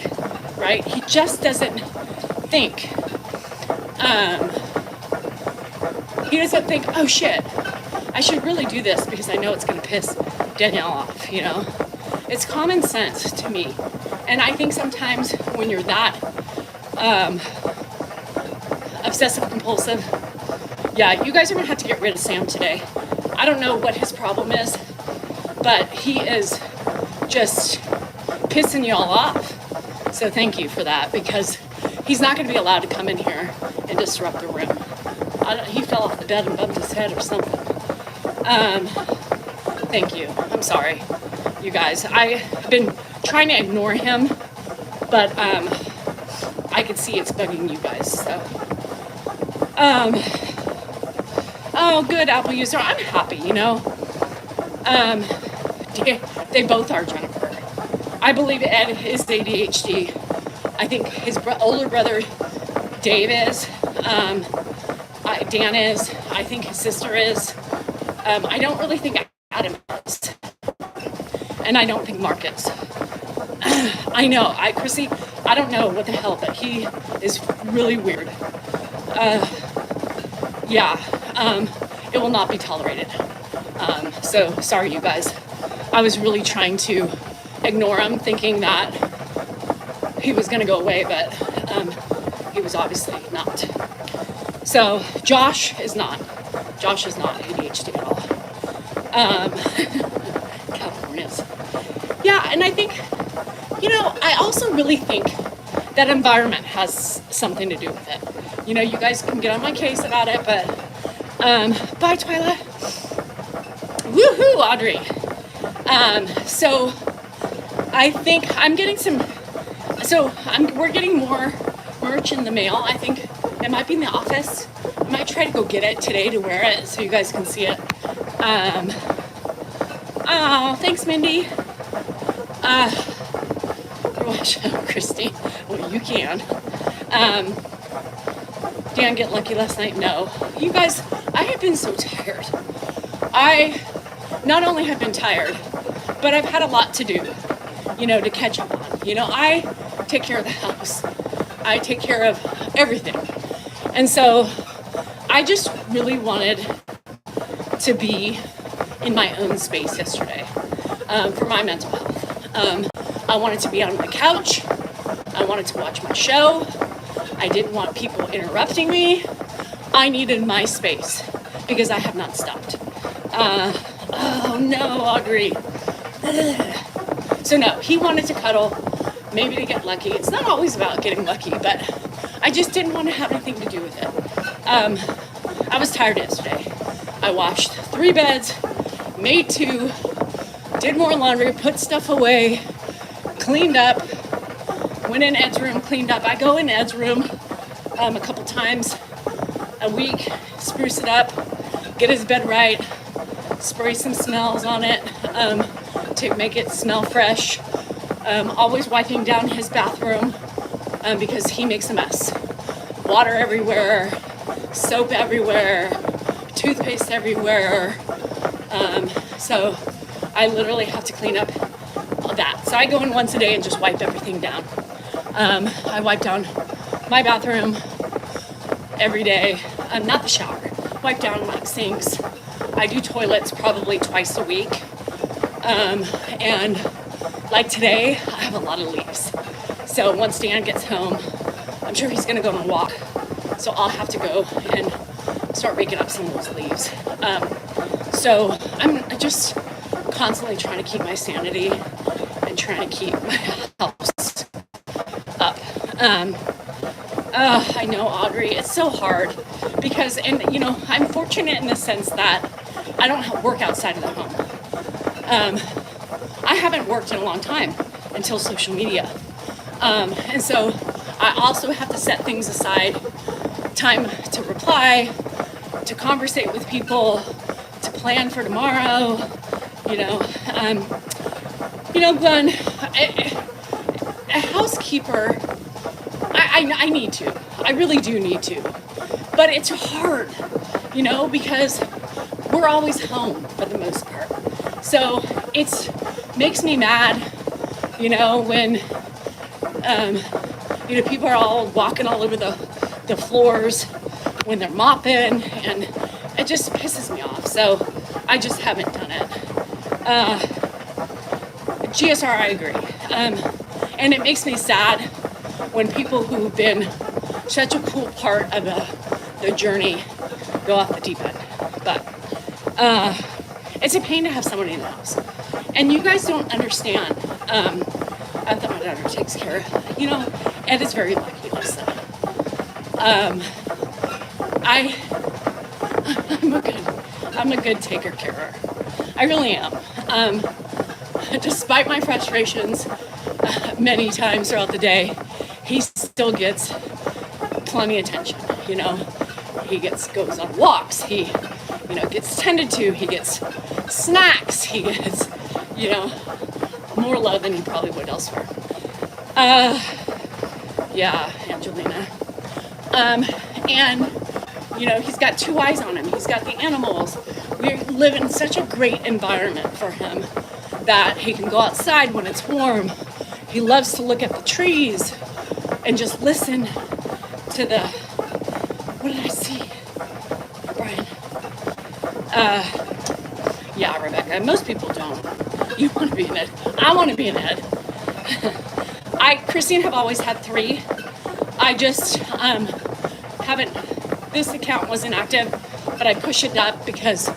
right? He just doesn't think. He doesn't think, oh shit, I should really do this because I know it's going to piss Danielle off, you know? It's common sense to me. And I think sometimes when you're that obsessive compulsive, yeah, you guys are going to have to get rid of Sam today. I don't know what his problem is, but he is just pissing y'all off. So thank you for that, because he's not going to be allowed to come in here and disrupt the room. He fell off the bed and bumped his head or something. Thank you. I'm sorry, you guys. I've been trying to ignore him, but I can see it's bugging you guys. So, oh, good Apple user. I'm happy, you know. They both are, Jennifer. I believe Ed is ADHD. I think his older brother Dave is. Dan is. I think his sister is. I don't really think Adam is. And I don't think Mark is. I know. Chrissy, I don't know what the hell, but he is really weird. Yeah. It will not be tolerated. So sorry, you guys. I was really trying to ignore him, thinking that he was going to go away, but he was obviously not. So Josh is not ADHD at all. California's. Yeah, and I think, you know, I also really think that environment has something to do with it. You know, you guys can get on my case about it, but bye, Twyla. Woohoo, Audrey. So I think I'm getting we're getting more merch in the mail. I think it might be in the office. I might try to go get it today to wear it so you guys can see it. Oh, thanks, Mindy. Christy, well, you can. Dan get lucky last night? No. You guys, I have been so tired. I not only have been tired, but I've had a lot to do, you know, to catch up on. You know, I take care of the house. I take care of everything. And so I just really wanted to be in my own space yesterday for my mental health. I wanted to be on my couch. I wanted to watch my show. I didn't want people interrupting me. I needed my space because I have not stopped. Oh no, Audrey. So no, he wanted to cuddle, maybe to get lucky. It's not always about getting lucky, but I just didn't want to have anything to do with it. I was tired yesterday. I washed 3 beds, made 2, did more laundry, put stuff away, cleaned up, went in Ed's room, cleaned up. I go in Ed's room a couple times a week, spruce it up, get his bed right, spray some smells on it to make it smell fresh. Always wiping down his bathroom because he makes a mess. Water everywhere, soap everywhere, toothpaste everywhere. So I literally have to clean up all that. So I go in once a day and just wipe everything down. I wipe down my bathroom every day, not the shower. Wipe down my sinks. I do toilets probably twice a week. And like today, I have a lot of leaves. So once Dan gets home, I'm sure he's gonna go on a walk. So I'll have to go and start raking up some of those leaves. So I'm just constantly trying to keep my sanity and and trying to keep my house up. I know, Audrey, it's so hard because, and you know, I'm fortunate in the sense that I don't work outside of the home. I haven't worked in a long time until social media. And so I also have to set things aside, time to reply, to conversate with people, to plan for tomorrow, Glenn, a housekeeper, I need to. I really do need to. But it's hard, because we're always home for the most part. So it makes me mad, when, people are all walking all over the floors when they're mopping, and it just pisses me off. So I just haven't done it. GSR, I agree. And it makes me sad when people who've been such a cool part of the journey go off the deep end. But it's a pain to have someone in the house. And you guys don't understand. I thought my daughter takes care of, Ed is very lucky, listen. I'm a good taker carer. I really am. Despite my frustrations many times throughout the day, he still gets plenty of attention. He goes on walks. He, gets tended to. He gets snacks. He gets, more love than he probably would elsewhere. Yeah, Angelina. And, he's got two eyes on him. He's got the animals. We live in such a great environment for him that he can go outside when it's warm. He loves to look at the trees and just listen to the, what did I see, Brian? Yeah, Rebecca, most people don't. You want to be an Ed. I want to be an Ed. Christine have always had 3. I just haven't, this account wasn't active, but I pushed it up because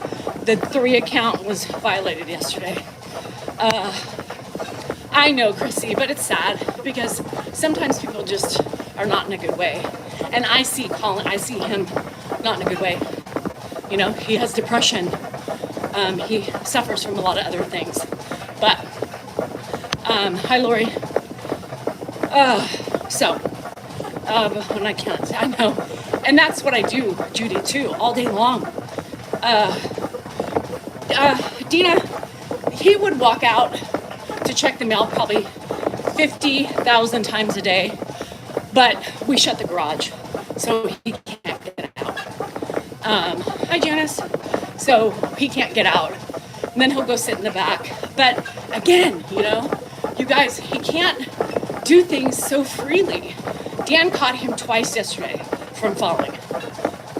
the 3 account was violated yesterday. I know, Chrissy, but it's sad because sometimes people just are not in a good way. And I see him not in a good way. He has depression. He suffers from a lot of other things. But, hi, Lori. When I can't, I know. And that's what I do, Judy, too, all day long. Dina, he would walk out to check the mail probably 50,000 times a day, but we shut the garage, so he can't get out. Hi, Janice. So he can't get out, and then he'll go sit in the back. But again, you guys, he can't do things so freely. Dan caught him twice yesterday from falling.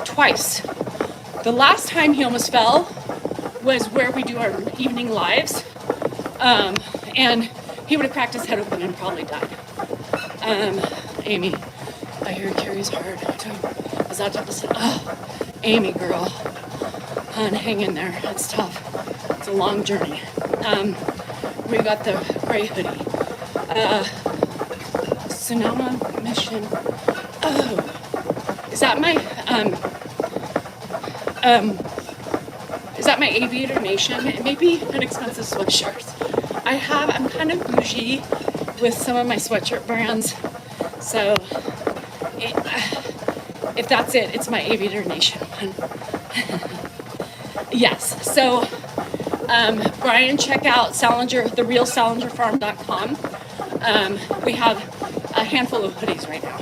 Twice. The last time he almost fell was where we do our evening lives. And he would have cracked his head open and probably died. Amy, I hear Carrie's hard. I was out to listen. Oh, Amy, girl. Hon, hang in there. It's tough. It's a long journey. We got the gray hoodie. Sonoma Mission. Oh, is that my Aviator Nation? It may be an expensive sweatshirt. I'm kind of bougie with some of my sweatshirt brands. So if that's it, it's my Aviator Nation one. Yes. So Brian, check out Salinger, therealsalingerfarm.com. We have a handful of hoodies right now.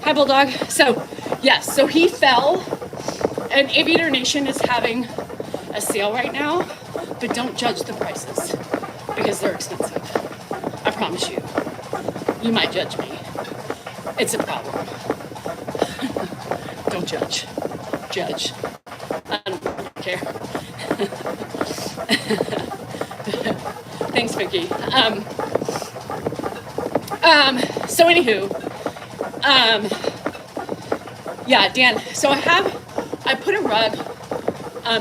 Hi, Bulldog. So yes, so he fell, and Aviator Nation is having a sale right now, but don't judge the prices because they're expensive. I promise you. You might judge me. It's a problem. Don't judge. Judge. I don't care. Thanks, Vicky. So anywho, yeah, Dan, so I put a rug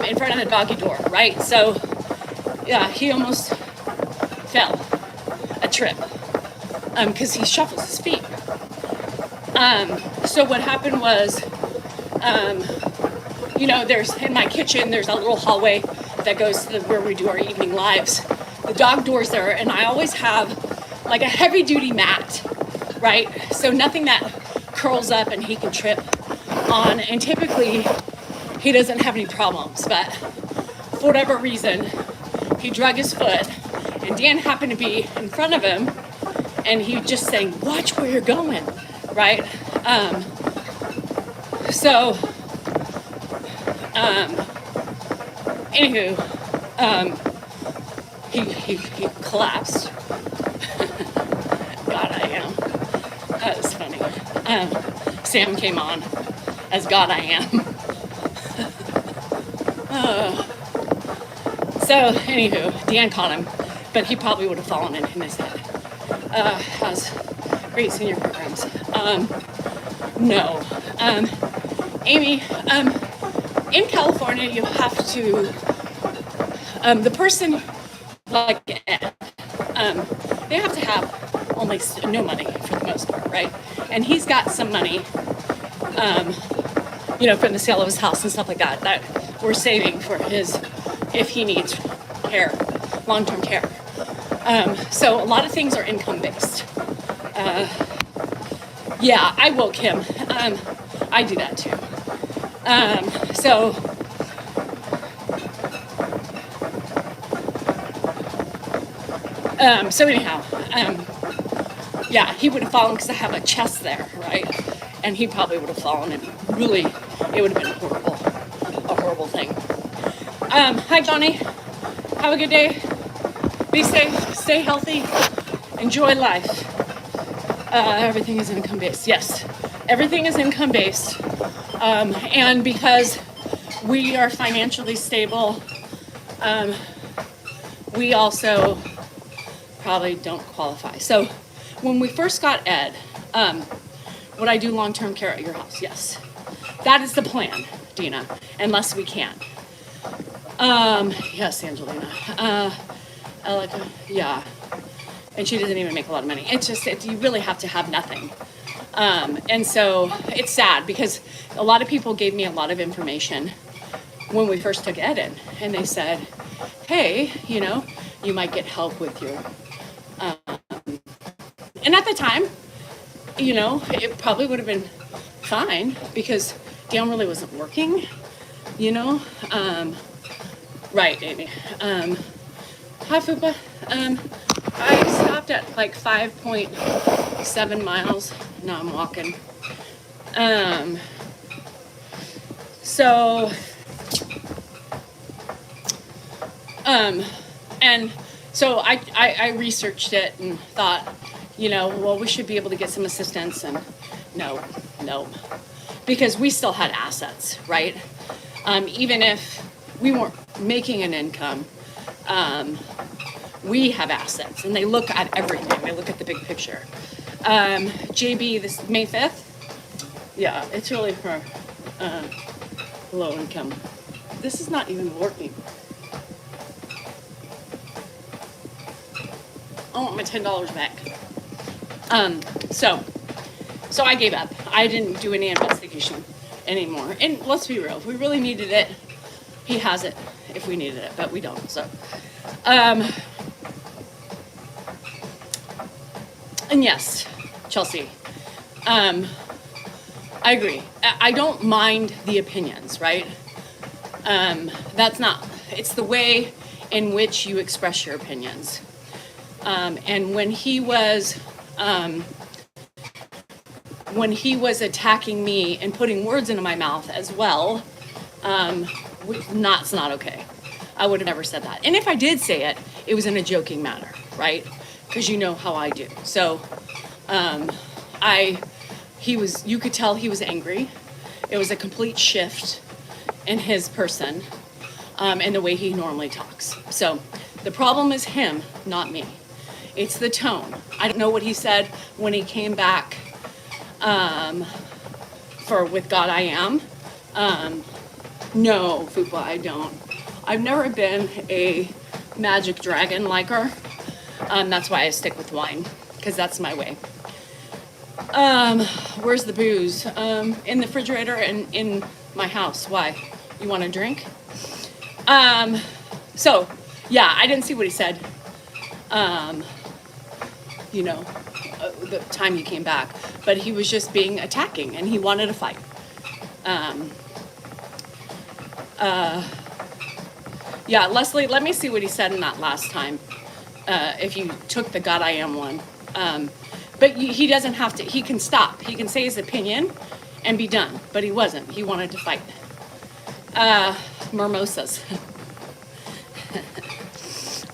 in front of the doggy door, right? So yeah, he almost fell. A trip because he shuffles his feet. So what happened was, there's in my kitchen, there's a little hallway that goes to where we do our evening lives. The dog door's there, and I always have like a heavy duty mat, right? So nothing that curls up and he can trip on. And typically he doesn't have any problems, but for whatever reason, he drug his foot, and Dan happened to be in front of him, and he just saying, "Watch where you're going," right? Anywho, he collapsed. God, I am. That is funny. Sam came on as God, I am. So, anywho, Dan caught him, but he probably would have fallen in his head. Has great senior programs. No. Amy, in California, you have to, the person like Ed, they have to have almost no money for the most part, right? And he's got some money, from the sale of his house and stuff like that, that we're saving for his, if he needs care, long-term care. So a lot of things are income-based. Yeah, I woke him. I do that too. So anyhow, yeah, he would have fallen because I have a chest there, right? And he probably would have fallen, and really, it would have been a horrible thing. Hi, Johnny. Have a good day. Be safe, stay healthy, enjoy life. Everything is income-based. Yes, everything is income-based. And because we are financially stable, we also probably don't qualify. So when we first got Ed, would I do long-term care at your house? Yes. That is the plan, Dina, unless we can. Yes, Angelina. Elika, yeah. And she doesn't even make a lot of money. It's just, you really have to have nothing. And so it's sad because a lot of people gave me a lot of information when we first took Ed in. And they said, hey, you might get help with your... and at the time, it probably would have been fine because Dan really wasn't working, Right, Amy. Hi, Fupa. I stopped at like 5.7 miles. Now I'm walking. And so I researched it and thought, well, we should be able to get some assistance. And no, because we still had assets, right? Even if we weren't making an income, we have assets, and they look at everything. They look at the big picture. JB, this May 5th. Yeah, it's really for low income. This is not even working. I want my $10 back. So I gave up. I didn't do any investigation anymore. And let's be real, if we really needed it, he has it if we needed it, but we don't. So, and yes, Chelsea, I agree. I don't mind the opinions, right? That's not, it's the way in which you express your opinions. And when he was attacking me and putting words into my mouth as well, it's not okay. I would have never said that. And if I did say it, it was in a joking manner, right? Because you know how I do. So, you could tell he was angry. It was a complete shift in his person, and the way he normally talks. So the problem is him, not me. It's the tone. I don't know what he said when he came back with God I Am. No, Fupa, I don't. I've never been a magic dragon like her. That's why I stick with wine, because that's my way. Where's the booze? In the refrigerator and in my house. Why? You want a drink? So, yeah, I didn't see what he said. The time he came back, but he was just being attacking, and he wanted to fight. Yeah, Leslie, let me see what he said in that last time. If you took the God I am one. But he doesn't have to, he can stop. He can say his opinion and be done, but he wasn't. He wanted to fight. Mimosas.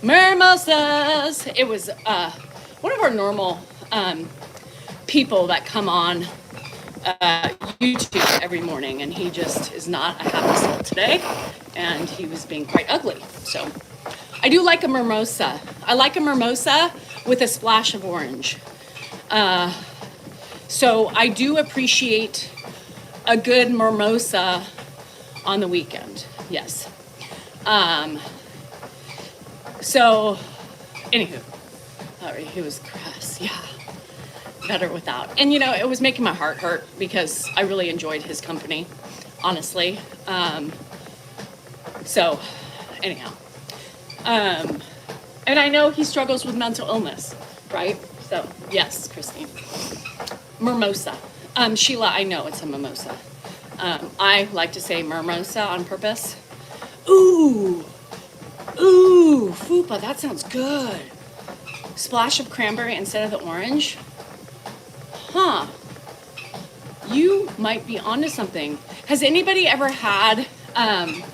Mimosas. It was one of our normal people that come on YouTube every morning, and he just is not a happy soul today, and he was being quite ugly. So I do like a mimosa. I like a mimosa with a splash of orange. So I do appreciate a good mimosa on the weekend. Yes. So anywho, he was crass. Yeah. Better without. And it was making my heart hurt because I really enjoyed his company, honestly. So anyhow, and I know he struggles with mental illness, right? So yes, Christine. Mimosa. Sheila, I know it's a mimosa. I like to say mimosa on purpose. Ooh, fupa, that sounds good. Splash of cranberry instead of the orange. Huh. You might be onto something. Has anybody ever had that?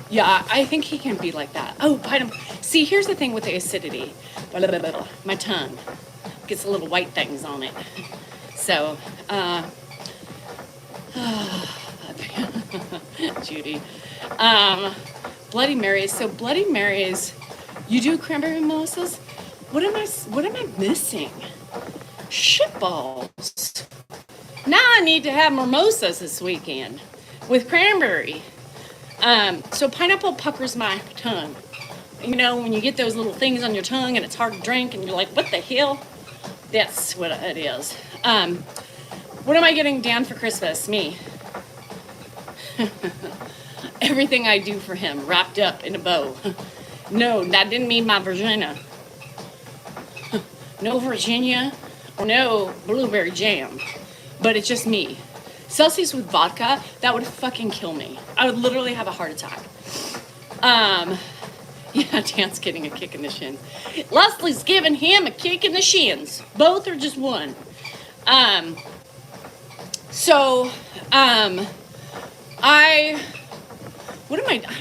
Yeah, I think he can be like that. Oh, pineapple. See, here's the thing with the acidity. My tongue gets a little white things on it. So, Judy. Bloody Marys. So Bloody Marys, you do cranberry mimosas? What am I missing? Shitballs. Now I need to have mimosas this weekend with cranberry. So pineapple puckers my tongue. When you get those little things on your tongue and it's hard to drink and you're like, what the hell? That's what it is. What am I getting Dan for Christmas? Me. Everything I do for him wrapped up in a bow. No, that didn't mean my Virginia. No Virginia or no blueberry jam. But it's just me. Celsius with vodka, that would fucking kill me. I would literally have a heart attack. Yeah, Dan's getting a kick in the shins. Leslie's giving him a kick in the shins. Both or just one. I'm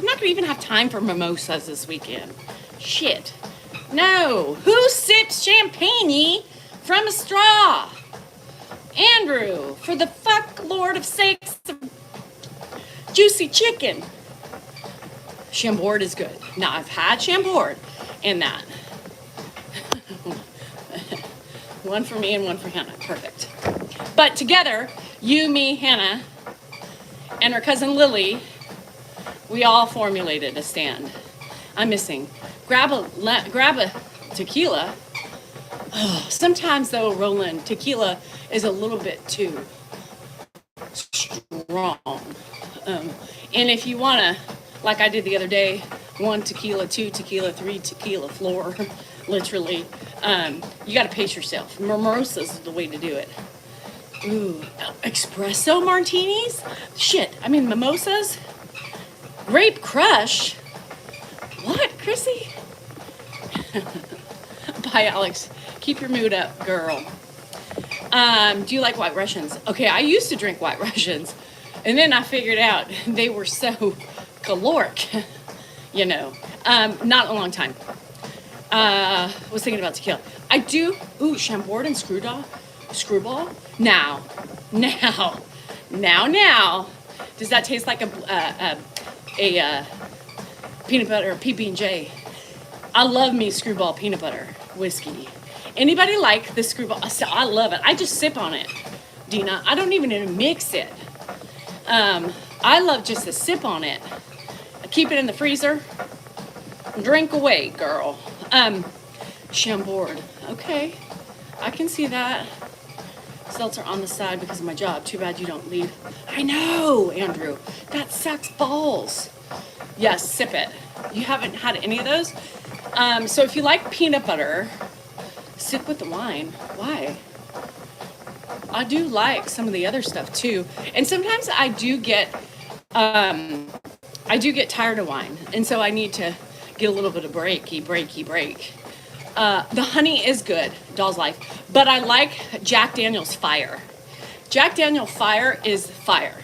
not gonna even have time for mimosas this weekend. Shit. No. Who sips champagne from a straw? Andrew, for the fuck Lord of sakes, juicy chicken. Chambord is good. Now, I've had Chambord in that. One for me and one for Hannah. Perfect. But together, you, me, Hannah, and her cousin Lily, we all formulated a stand. I'm missing. Grab a tequila. Oh, sometimes, though, Roland, tequila is a little bit too strong. And if you want to, like I did the other day, 1 tequila, 2 tequila, 3 tequila floor, literally, you got to pace yourself. Mimosas is the way to do it. Ooh, espresso martinis? Shit, mimosas? Grape crush? What, Chrissy? Bye, Alex. Keep your mood up, girl. Do you like White Russians? Okay, I used to drink White Russians, and then I figured out they were so caloric, not a long time. Was thinking about tequila. I do, Chambord and Screwball? Now. Does that taste like a peanut butter, or PB&J? I love me Screwball peanut butter whiskey. Anybody like the Screwball? I love it. I just sip on it, Dina. I don't even mix it. I love just to sip on it. Keep it in the freezer. Drink away, girl. Chambord. Okay, I can see that. Seltzer on the side because of my job. Too bad you don't leave. I know, Andrew. That sucks balls. Yes, sip it. You haven't had any of those? So if you like peanut butter, sip with the wine. Why? I do like some of the other stuff too. And sometimes I do get tired of wine. And so I need to get a little bit of break. The honey is good, Doll's Life, but I like Jack Daniel's Fire. Jack Daniel Fire is fire.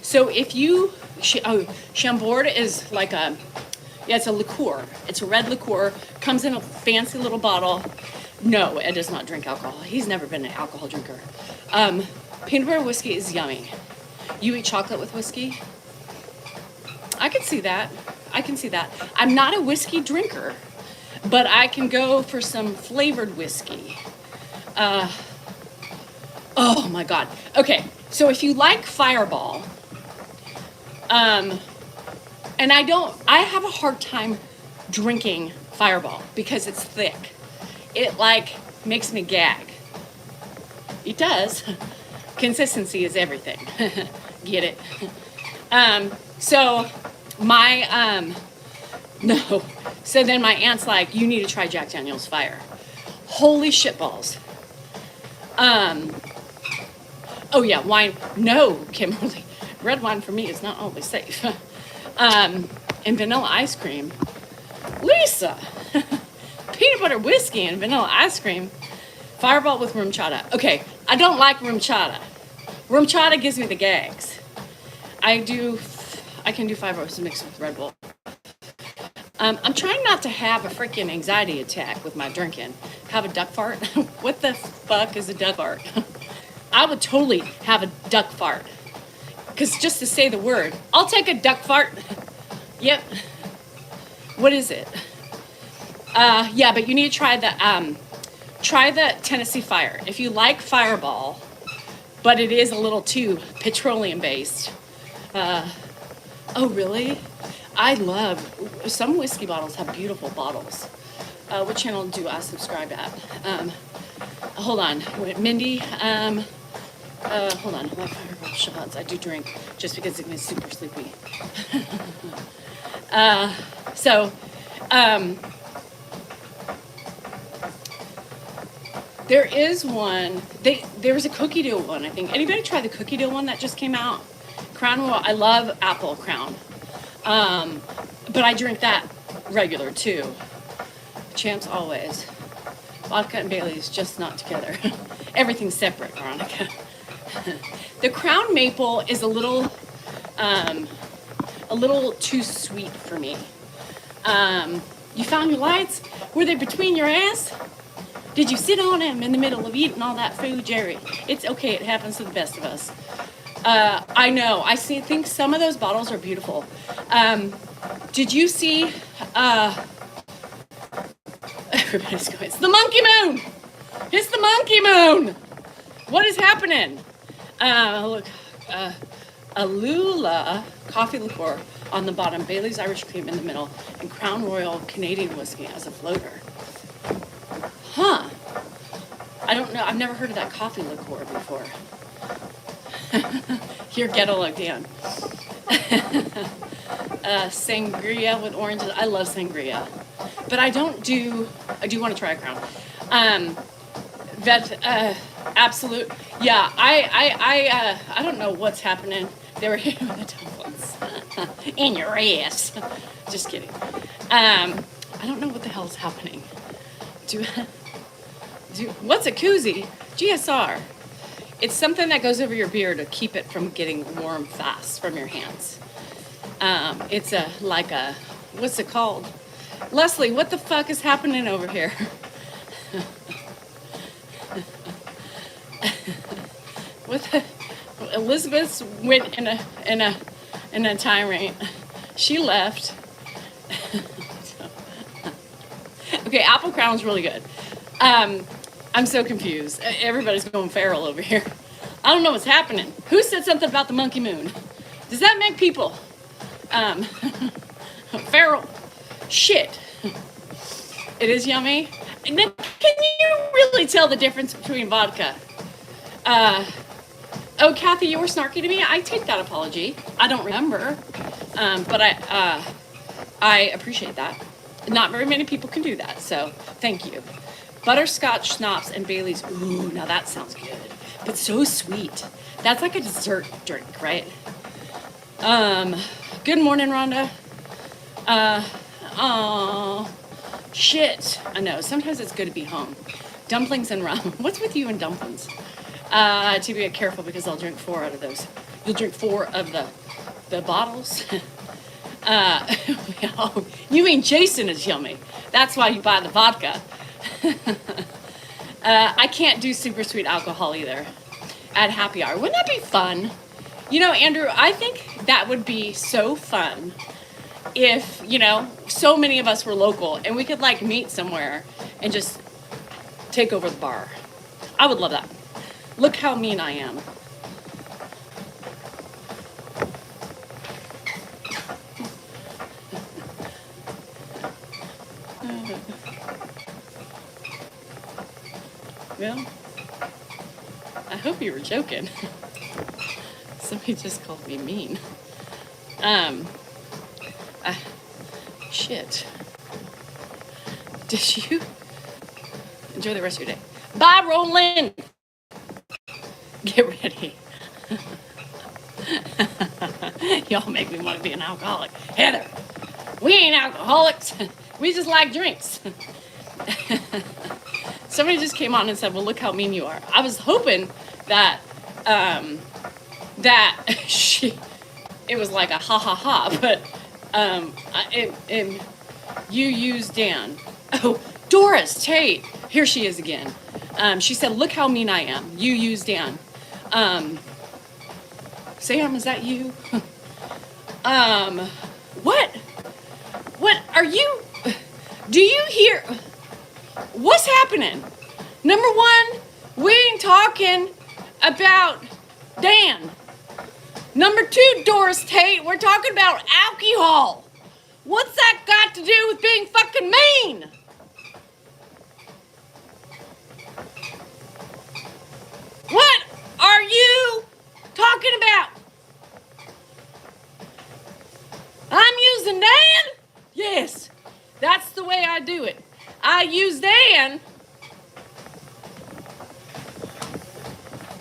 So if you, Chambord is like it's a liqueur. It's a red liqueur, comes in a fancy little bottle. No, Ed does not drink alcohol. He's never been an alcohol drinker. Peanut butter whiskey is yummy. You eat chocolate with whiskey? I can see that. I'm not a whiskey drinker, but I can go for some flavored whiskey. Oh my God. Okay, so if you like Fireball, and I have a hard time drinking Fireball because it's thick. It like makes me gag. It does. Consistency is everything. Get it? So then my aunt's like, you need to try Jack Daniel's Fire. Holy shit balls. Oh yeah, wine. No, Kimberly. Red wine for me is not always safe. And vanilla ice cream. Lisa. Peanut butter whiskey and vanilla ice cream. Fireball with rum chata. Okay, I don't like rum chata. Rum chata gives me the gags. I can do Fireball mixed with Red Bull. I'm trying not to have a freaking anxiety attack with my drinking. Have a duck fart? What the fuck is a duck fart? I would totally have a duck fart. Because just to say the word, I'll take a duck fart. Yep. What is it? Yeah, but you need to try the Tennessee Fire. If you like Fireball, but it is a little too petroleum based. Oh, really? I love, some whiskey bottles have beautiful bottles. What channel do I subscribe at? Hold on, Mindy, hold on, my Fireball shots, I do drink just because it makes me super sleepy. There is one, there was a cookie dough one, I think. Anybody try the cookie dough one that just came out? Crown Royal, I love apple crown. But I drink that regular too. Champs always. Vodka and Bailey's just not together. Everything's separate, Veronica. The Crown Maple is a little too sweet for me. You found your lights? Were they between your ass? Did you sit on them in the middle of eating all that food, Jerry? It's okay, it happens to the best of us. I know, think some of those bottles are beautiful. Did you see, everybody's going, it's the monkey moon! It's the monkey moon! What is happening? Look, Alula coffee liqueur on the bottom, Bailey's Irish cream in the middle, and Crown Royal Canadian whiskey as a floater. Huh. I don't know, I've never heard of that coffee liqueur before. Your ghetto again. Sangria with oranges. I love sangria, but I do want to try a Crown. Absolute. Yeah, I don't know what's happening. They were here with the dumplings in your ass. Just kidding. I don't know what the hell's happening. What's a koozie? GSR. It's something that goes over your beer to keep it from getting warm fast from your hands. It's what's it called? Leslie, what the fuck is happening over here? Elizabeth went in a tirade. She left. Okay, Apple Crown's really good. I'm so confused. Everybody's going feral over here. I don't know what's happening. Who said something about the monkey moon? Does that make people? Feral. Shit. It is yummy. And then, can you really tell the difference between vodka? Oh, Kathy, you were snarky to me. I take that apology. I don't remember, but I appreciate that. Not very many people can do that, so thank you. Butterscotch schnapps and Bailey's. Ooh, now that sounds good, but so sweet. That's like a dessert drink, right? Good morning, Rhonda. Oh, shit. I know. Sometimes it's good to be home. Dumplings and rum. What's with you and dumplings? To be careful because I'll drink 4 out of those. You'll drink 4 of the bottles. You mean Jason is yummy. That's why you buy the vodka. I can't do super sweet alcohol either at happy hour. Wouldn't that be fun? You know, Andrew, I think that would be so fun if, you know, so many of us were local and we could like meet somewhere and just take over the bar. I would love that. Look how mean I am. Well, I hope you were joking. Somebody just called me mean. Shit. Did you? Enjoy the rest of your day. Bye, Roland. Get ready. Y'all make me want to be an alcoholic. Heather, we ain't alcoholics. We just like drinks. Somebody just came on and said, well, look how mean you are. I was hoping that it was like a ha ha ha, but you used Dan. Oh, Doris Tate. Here she is again. She said, look how mean I am. You used Dan. Sam, is that you? What are you? Do you hear? What's happening? Number one, we ain't talking about Dan. Number two, Doris Tate, we're talking about alcohol. What's that got to do with being fucking mean? What are you talking about? I'm using Dan? Yes, that's the way I do it. I use Dan.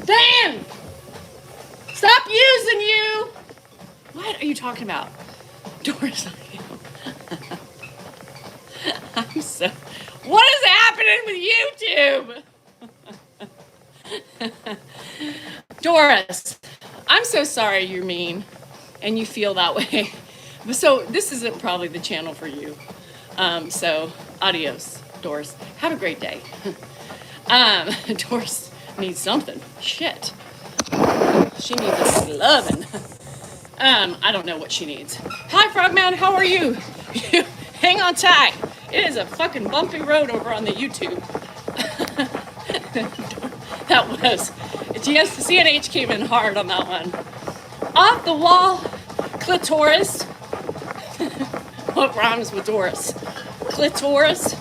Dan! Stop using you! What are you talking about? Doris, I'm so... What is happening with YouTube? Doris, I'm so sorry you're mean and you feel that way. So this isn't probably the channel for you. So adios, Doris. Have a great day. Doris needs something. Shit. She needs loving. I don't know what she needs. Hi, Frogman. How are you? Hang on tight. It is a fucking bumpy road over on the YouTube. That was. Yes, the CNH came in hard on that one. Off the wall, clitoris. What rhymes with Doris? Clitoris.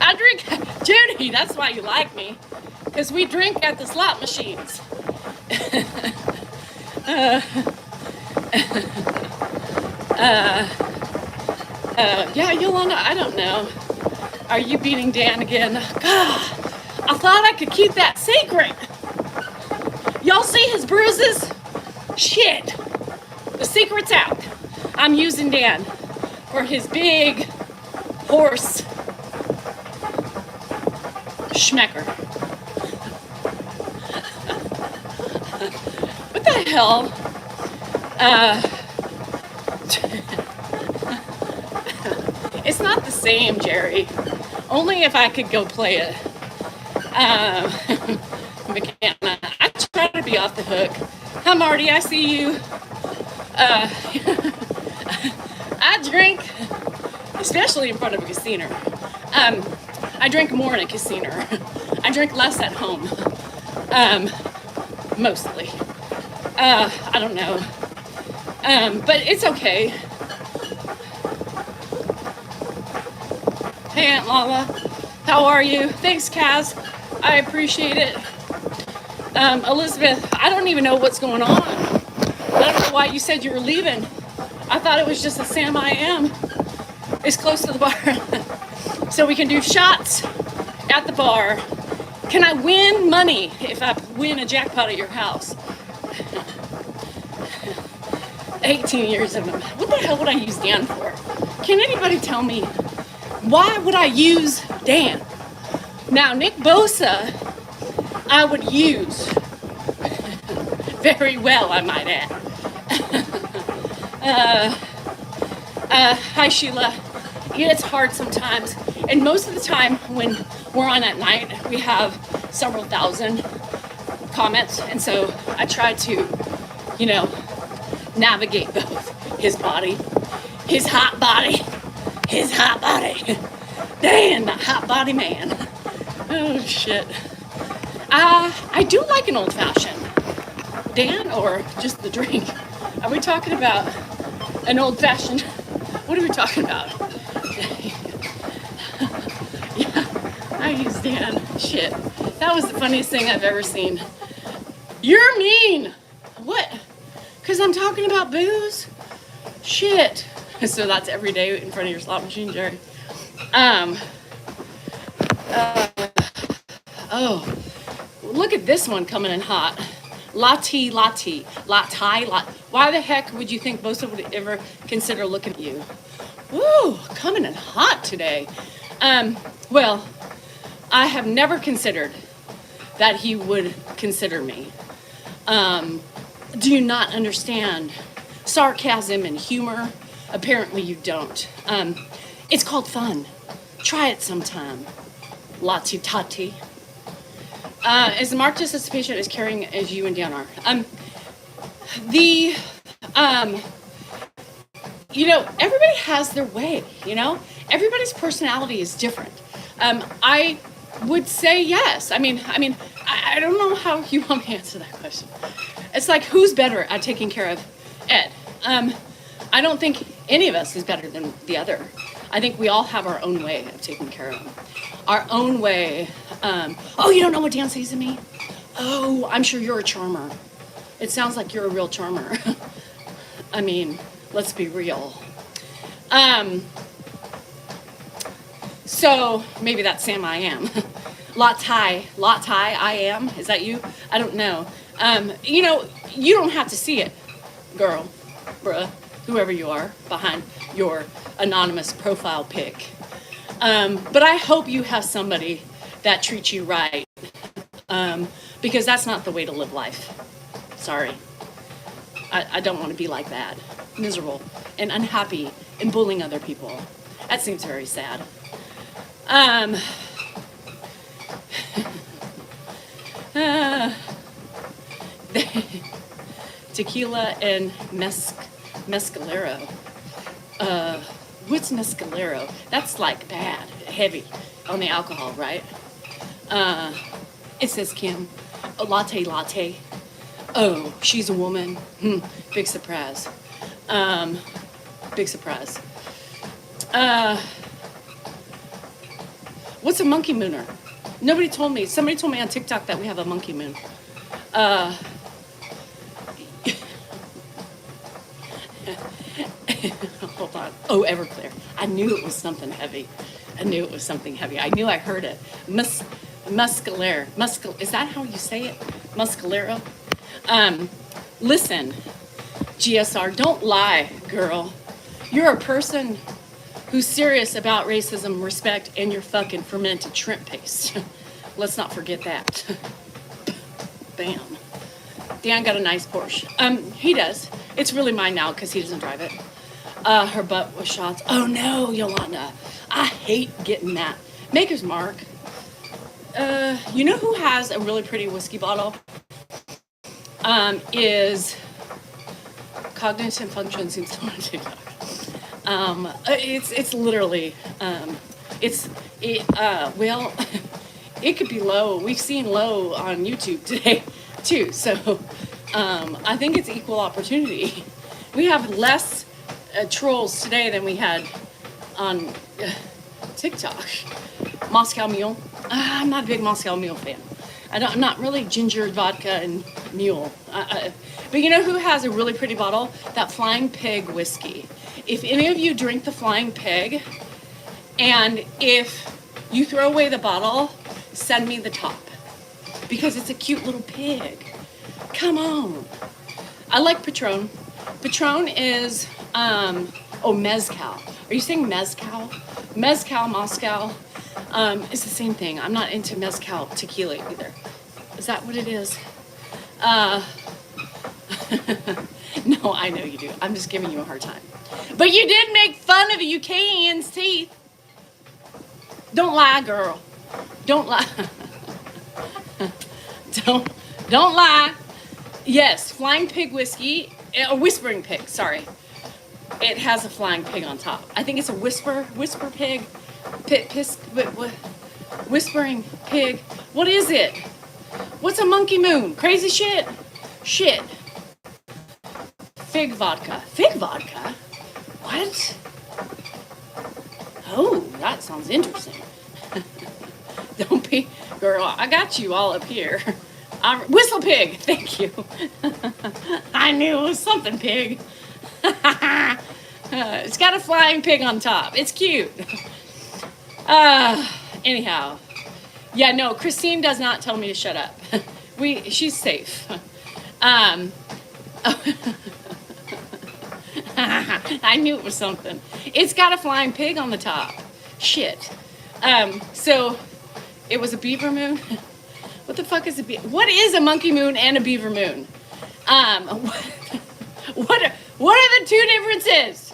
I drink, Judy, that's why you like me. Because we drink at the slot machines. Yeah, Yolanda, I don't know. Are you beating Dan again? God, I thought I could keep that secret. Y'all see his bruises? Shit. The secret's out. I'm using Dan for his big horse schmecker. What the hell? It's not the same, Jerry. Only if I could go play it. McKenna, I try to be off the hook. Hi, Marty, I see you. I drink, especially in front of a casino. I drink more in a casino. I drink less at home. Mostly. I don't know. But it's okay. Hey, Aunt Lala. How are you? Thanks, Kaz. I appreciate it. Elizabeth, I don't even know what's going on. I don't know why you said you were leaving. I thought it was just a Sam I am. It's close to the bar. So we can do shots at the bar. Can I win money if I win a jackpot at your house? 18 years of them. What the hell would I use Dan for? Can anybody tell me why would I use Dan? Now, Nick Bosa, I would use very well, I might add. Hi, Sheila. Yeah, it's hard sometimes. And most of the time when we're on at night, we have several thousand comments. And so I try to, navigate both his body, his hot body, Dan, the hot body man. Oh, shit. I do like an old fashioned. Dan, or just the drink? Are we talking about an old fashioned? What are we talking about? Yeah, I use Dan. Shit. That was the funniest thing I've ever seen. You're mean. What? Because I'm talking about booze? Shit. So that's every day in front of your slot machine, Jerry. Oh, look at this one coming in hot. Latte. Why the heck would you think Bosa would ever consider looking at you? Woo, coming in hot today. Well, I have never considered that he would consider me. Do you not understand sarcasm and humor? Apparently you don't. It's called fun. Try it sometime. Latte tati. As marked as patient is carrying as you and Dan are. Everybody has their way, Everybody's personality is different. I would say yes. I don't know how you want me to answer that question. It's like, who's better at taking care of Ed? I don't think any of us is better than the other. I think we all have our own way of taking care of him. Our own way. Oh, you don't know what Dan says to me? Oh, I'm sure you're a charmer. It sounds like you're a real charmer. Let's be real. So maybe that's Sam I am. Latte, I am. Is that you? I don't know. You don't have to see it, girl, bruh, whoever you are behind your anonymous profile pic. But I hope you have somebody that treats you right, because that's not the way to live life. Sorry. I don't want to be like that. Miserable and unhappy and bullying other people. That seems very sad. Tequila and mescalero. What's mescalero? That's like bad, heavy on the alcohol, right? It says Kim. A latte. Oh, she's a woman. Big surprise. Big surprise. What's a monkey mooner? Nobody told me. Somebody told me on TikTok that we have a monkey moon. Hold on. Oh, Everclear. I knew it was something heavy. I knew I heard it. Muscalero. Is that how you say it? Muscalero? Listen, GSR, don't lie, girl. You're a person who's serious about racism, respect, and your fucking fermented shrimp paste. Let's not forget that. Bam. Dan got a nice Porsche. He does. It's really mine now because he doesn't drive it. Her butt was shots. Oh no, Yolanda. I hate getting that. Maker's Mark. You know who has a really pretty whiskey bottle? Is Cognitive Function seems to want to TikTok. It's literally, well, it could be low. We've seen low on YouTube today too. So, I think it's equal opportunity We have less trolls today than we had on TikTok. Moscow Mule. I'm not a big Moscow Mule fan. I'm not really ginger vodka and mule. But you know who has a really pretty bottle? That Flying Pig whiskey. If any of you drink the Flying Pig, and if you throw away the bottle, send me the top. Because it's a cute little pig. Come on. I like Patron. Patron is, mezcal. Are you saying mezcal? Mezcal, Moscow, is the same thing. I'm not into mezcal tequila either. Is that what it is? No, I know you do. I'm just giving you a hard time. But you did make fun of a UKian's teeth. Don't lie, girl. Don't lie. Don't lie. Yes, Flying Pig whiskey, a Whispering Pig, sorry. It has a flying pig on top. I think it's a whisper pig, whispering pig. What is it? What's a monkey moon? Crazy shit? Shit. Fig vodka. Fig vodka? What? Oh, that sounds interesting. Don't be, girl, I got you all up here. Whistle pig, thank you. I knew it was something pig. It's got a flying pig on top. It's cute. Anyhow. Yeah, no, Christine does not tell me to shut up. She's safe. I knew it was something. It's got a flying pig on the top. Shit. So it was a beaver moon. What the fuck is a beaver? What is a monkey moon and a beaver moon? What are the two differences?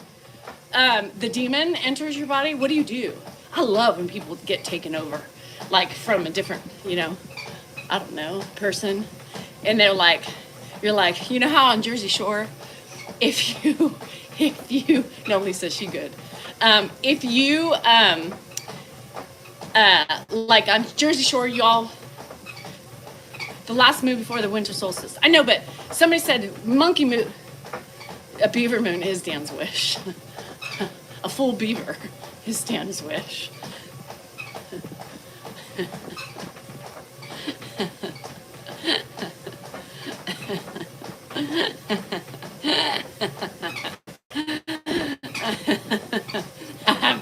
The demon enters your body. What do? I love when people get taken over, like from a different, I don't know, person. And they're like, you're like, you know how on Jersey Shore, if you, no, Lisa, she good. If you, like on Jersey Shore, y'all, the last moon before the winter solstice. I know, but somebody said monkey moon, a beaver moon is Dan's wish. A full beaver is Dan's wish.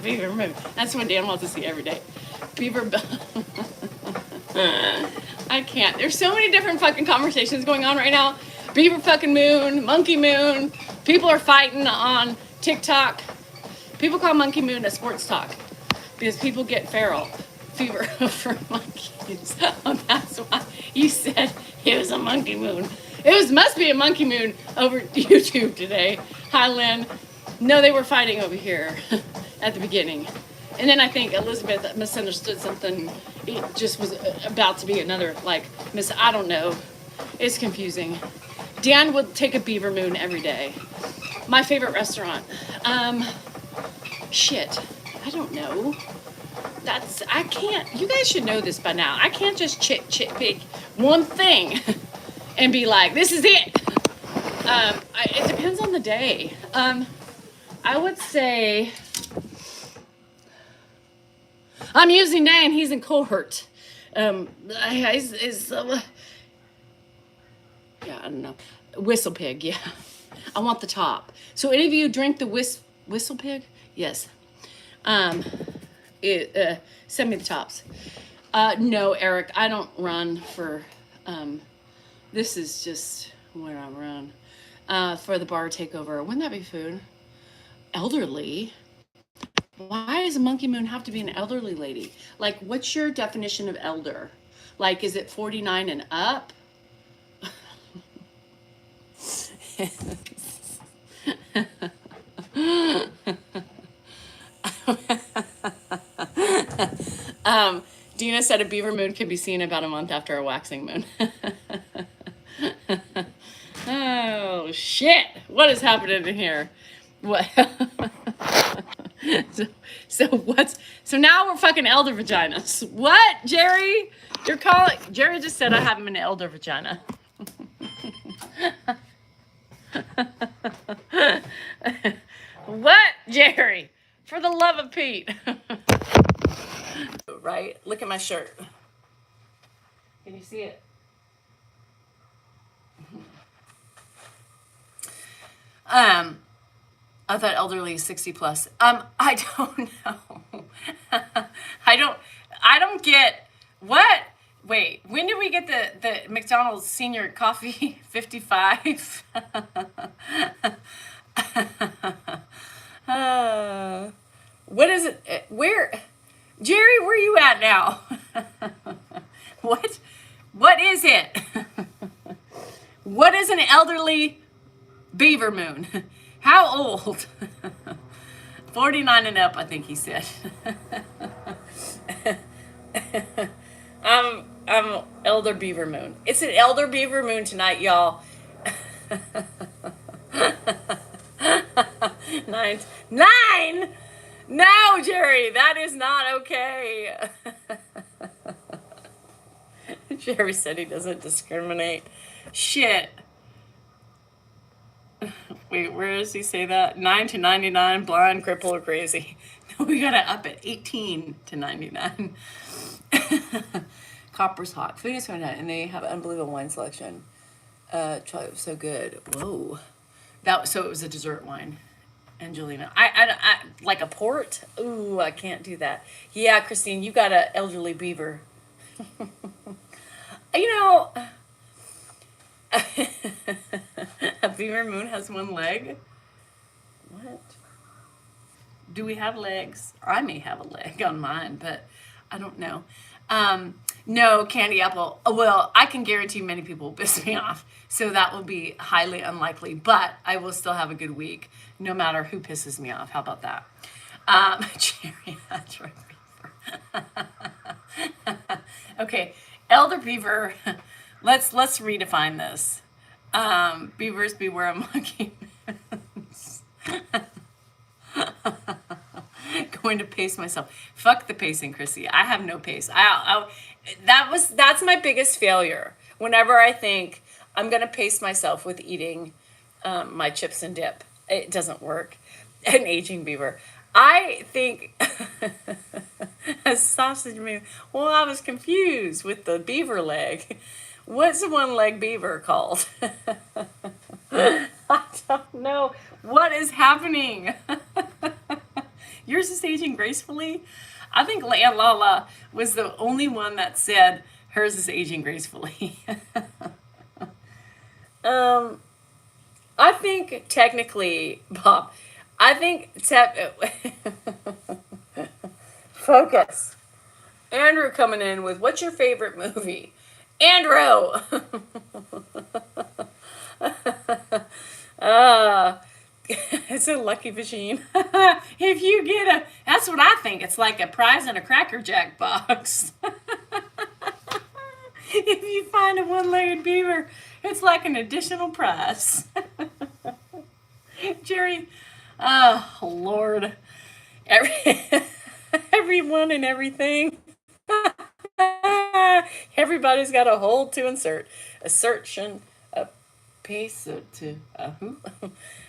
Beaver moon. That's what Dan wants to see every day. Beaver. I can't. There's so many different fucking conversations going on right now. Beaver fucking moon, monkey moon. People are fighting on TikTok. People call monkey moon a sports talk because people get fever for monkeys. Oh, that's why you said it was a monkey moon. Must be a monkey moon over YouTube today. Hi, Lynn. No, they were fighting over here at the beginning. And then I think Elizabeth misunderstood something. It just was about to be another, I don't know. It's confusing. Dan would take a beaver moon every day. My favorite restaurant. Shit. I don't know. I can't, you guys should know this by now. I can't just pick one thing and be like, this is it. It depends on the day. I would say, I'm using Dan, he's in cohort. Yeah, I don't know. Whistle pig, yeah. I want the top. So any of you drink the whistle pig? Yes. Send me the tops. No, Eric, I don't run for, this is just where I run. For the bar takeover. Wouldn't that be food? Elderly? Why does a monkey moon have to be an elderly lady? Like, what's your definition of elder? Like, is it 49 and up? Dina said a beaver moon can be seen about a month after a waxing moon. Oh, shit. What is happening in here? What? So now we're fucking elder vaginas. What, Jerry? You're calling, Jerry just said I have an elder vagina. For the love of Pete.
Right? Look at my shirt. Can you see it? I thought elderly 60 plus. I don't know. I don't get what. Wait, when did we get the McDonald's senior coffee? 55. What is it? Where, Jerry? Where are you at now? What is it? What is an elderly beaver moon? How old? 49 and up, I think he said. I'm elder beaver moon. It's an elder beaver moon tonight, y'all. Nine? No, Jerry, that is not okay. Jerry said he doesn't discriminate. Shit. Wait, where does he say that? 9 to 99, blind, cripple, or crazy. No, we gotta up it. 18 to 99. Copper's hot. Food is fantastic, and they have an unbelievable wine selection. Chocolate was so good. Whoa. So it was a dessert wine. Angelina. I like a port? Ooh, I can't do that. Yeah, Christine, you got an elderly beaver. You know, a beaver moon has one leg? What? Do we have legs? I may have a leg on mine, but I don't know. No, candy apple. Well, I can guarantee many people will piss me off, so that will be highly unlikely, but I will still have a good week, no matter who pisses me off. How about that? Geriatric beaver. Okay, elder beaver. Let's redefine this. Beavers beware of monkey. Going to pace myself. Fuck the pacing, Chrissy. I have no pace. That's my biggest failure. Whenever I think I'm gonna pace myself with eating my chips and dip, it doesn't work. An aging beaver. I think a sausage meat. Well, I was confused with the beaver leg. What's a one-leg beaver called? I don't know. What is happening? Yours is aging gracefully? I think Leia Lala was the only one that said hers is aging gracefully. I think technically, Bob, focus. Andrew coming in with, what's your favorite movie? Andrew! It's a lucky machine. If you get that's what I think. It's like a prize in a Cracker Jack box. If you find a one-legged beaver, it's like an additional prize. Jerry, oh, Lord. Everyone and everything. Everybody's got a hole to insert. Assertion, a piece to who?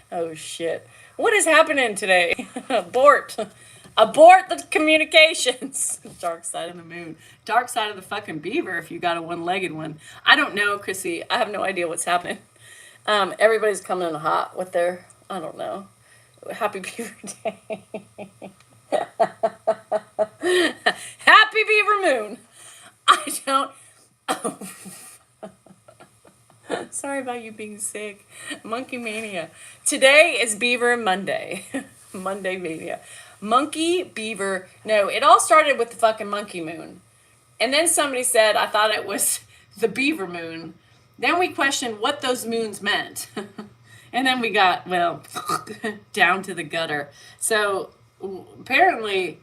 Oh, shit. What is happening today? Abort the communications. Dark side of the moon. Dark side of the fucking beaver if you got a one-legged one. I don't know, Chrissy. I have no idea what's happening. Everybody's coming in hot with their, I don't know. Happy Beaver Day. Happy Beaver Moon. I don't... Oh. Sorry about you being sick. Monkey Mania. Today is Beaver Monday. Monday Mania. Monkey, beaver. No, it all started with the fucking monkey moon. And then somebody said, I thought it was the beaver moon. Then we questioned what those moons meant. And then we got, well, down to the gutter. So apparently,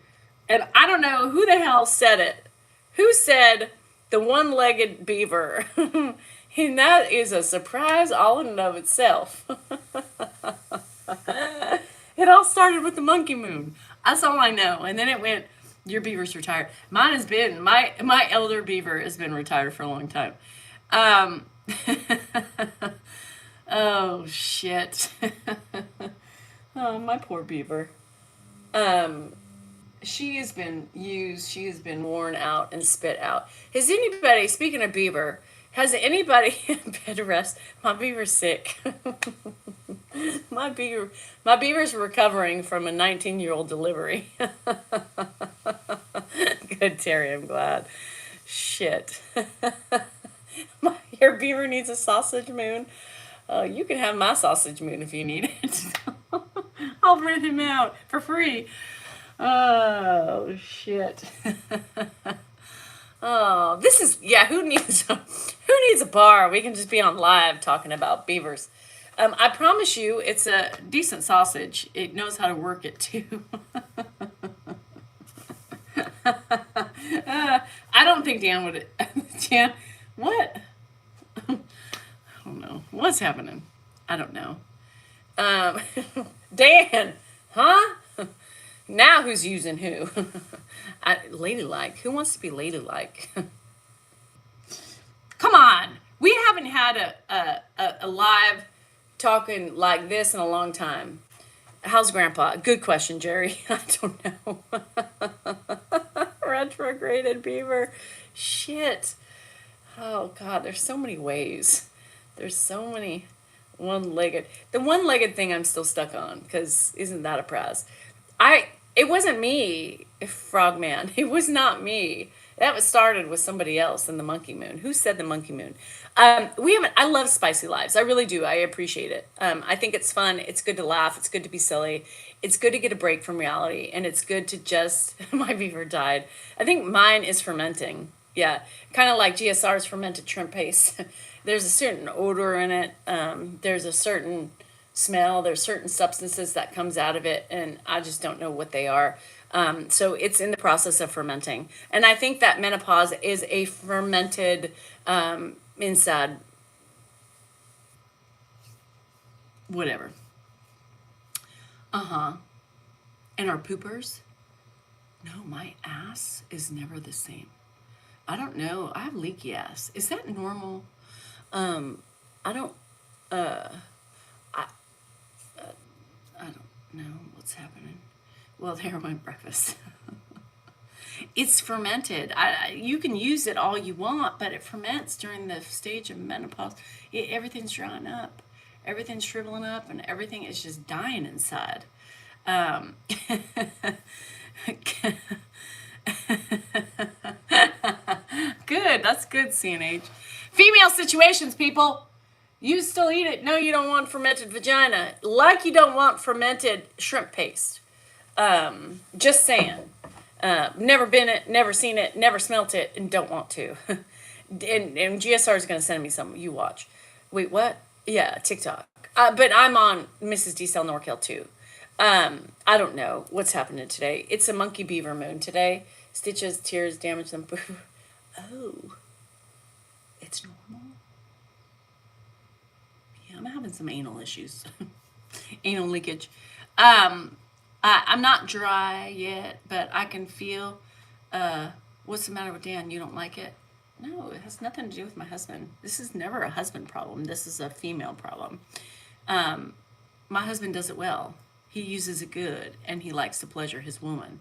and I don't know who the hell said it. Who said the one-legged beaver? And that is a surprise all in and of itself. It all started with the monkey moon. That's all I know. And then it went, your beaver's retired. Mine has been, my elder beaver has been retired for a long time. Oh, shit. Oh, my poor beaver. She has been used, she has been worn out and spit out. Has anybody, speaking of beaver, has anybody bed rest? My beaver's sick. my beaver my beaver's recovering from a 19-year-old delivery. Good, Terry, I'm glad. Shit. Your beaver needs a sausage moon. You can have my sausage moon if you need it. I'll rent him out for free. Oh shit. Oh, this is who needs a bar? We can just be on live talking about beavers. I promise you, it's a decent sausage. It knows how to work it too. I don't think Dan would. Dan, what? I don't know. What's happening? I don't know. Dan, huh? Now who's using who? Ladylike. Who wants to be ladylike? Come on. We haven't had a live talking like this in a long time. How's Grandpa? Good question, Jerry. I don't know. Retrograded beaver. Shit. Oh, God. There's so many ways. There's so many one-legged. The one-legged thing I'm still stuck on, because isn't that a prize? It wasn't me, Frogman. It was not me. That was started with somebody else in the monkey moon. Who said the monkey moon? I love spicy lives. I really do. I appreciate it. I think it's fun. It's good to laugh. It's good to be silly. It's good to get a break from reality. And it's good to just, my beaver died. I think mine is fermenting. Yeah. Kind of like GSR's fermented shrimp paste. There's a certain odor in it. There's a certain smell. There's certain substances that comes out of it. And I just don't know what they are. So it's in the process of fermenting. And I think that menopause is a fermented inside whatever. And our poopers? No, my ass is never the same. I don't know. I have leaky ass. Is that normal? I don't know what's happening. Well, there went breakfast. It's fermented. You can use it all you want, but it ferments during the stage of menopause. Everything's drying up. Everything's shriveling up, and everything is just dying inside. Good. That's good, CNH. Female situations, people. You still eat it. No, you don't want fermented vagina. Like you don't want fermented shrimp paste. Just saying. Never been it, never seen it, never smelt it, and don't want to. and GSR is going to send me some. You watch. Wait, what? Yeah, TikTok. But I'm on Mrs. D. Cell Norkel too. I don't know what's happening today. It's a monkey beaver moon today. Stitches, tears, damage them. Oh. It's normal. Yeah, I'm having some anal issues. Anal leakage. I'm not dry yet, but I can feel, what's the matter with Dan? You don't like it? No, it has nothing to do with my husband. This is never a husband problem. This is a female problem. My husband does it well. He uses it good, and he likes to pleasure his woman.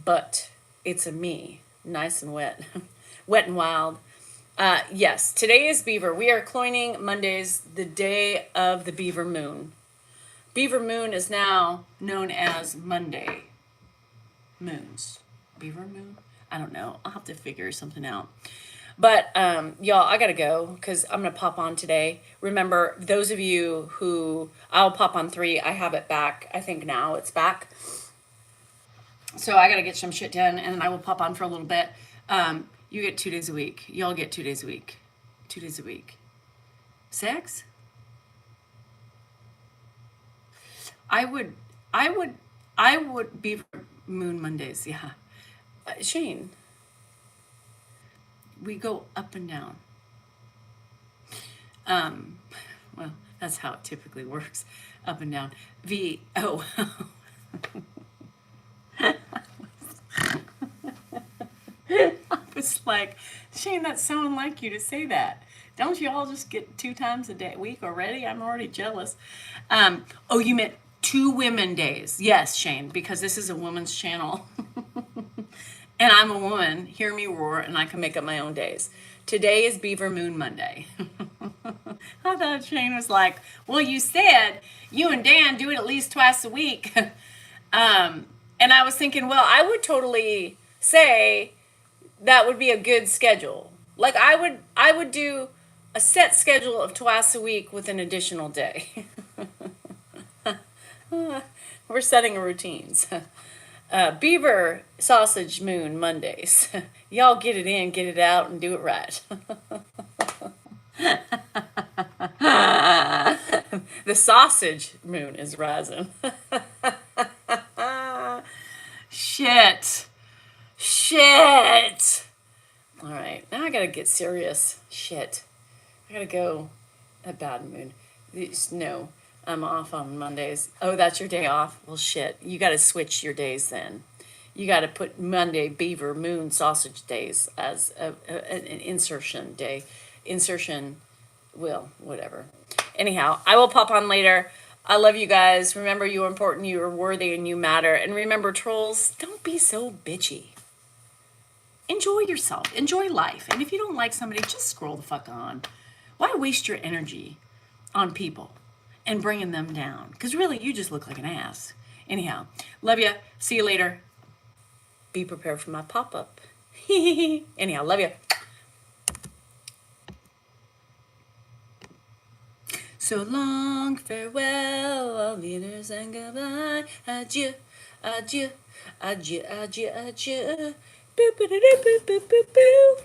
But it's a me, nice and wet, wet and wild. Yes, today is Beaver. We are cloining Mondays, the day of the Beaver Moon. Beaver Moon is now known as Monday Moons. Beaver Moon? I don't know. I'll have to figure something out. But, y'all, I gotta go because I'm gonna pop on today. Remember, those of you who, I'll pop on 3. I have it back. I think now it's back. So I gotta get some shit done and then I will pop on for a little bit. You get 2 days a week. Y'all get 2 days a week. 2 days a week. Sex? I would Beaver Moon Mondays, yeah. Shane, we go up and down. Well, that's how it typically works. Up and down. I was like, Shane, that sounded like you to say that. Don't you all just get 2 times a week already? I'm already jealous. Oh, you meant 2 women days. Yes, Shane, because this is a woman's channel. And I'm a woman. Hear me roar, and I can make up my own days. Today is Beaver Moon Monday. I thought Shane was like, well, you said you and Dan do it at least twice a week. And I was thinking, well, I would totally say that would be a good schedule. Like I would do a set schedule of twice a week with an additional day. We're setting routines. Beaver Sausage Moon Mondays. Y'all get it in, get it out, and do it right. The sausage moon is rising. Shit. Shit. All right, now I gotta get serious. Shit. I gotta go. A bad mood. No, I'm off on Mondays. Oh, that's your day off? Well, shit. You gotta switch your days then. You gotta put Monday, Beaver, Moon, Sausage days as an insertion day. Insertion, well, whatever. Anyhow, I will pop on later. I love you guys. Remember, you are important, you are worthy, and you matter. And remember, trolls, don't be so bitchy. Enjoy yourself. Enjoy life. And if you don't like somebody, just scroll the fuck on. Why waste your energy on people and bringing them down? Because really, you just look like an ass. Anyhow, love you. See you later. Be prepared for my pop-up. Anyhow, love you. So long, farewell, all leaders and goodbye. Adieu, adieu, adieu, adieu, adieu. Boo, boo, boo, boo, boo, boo, boo.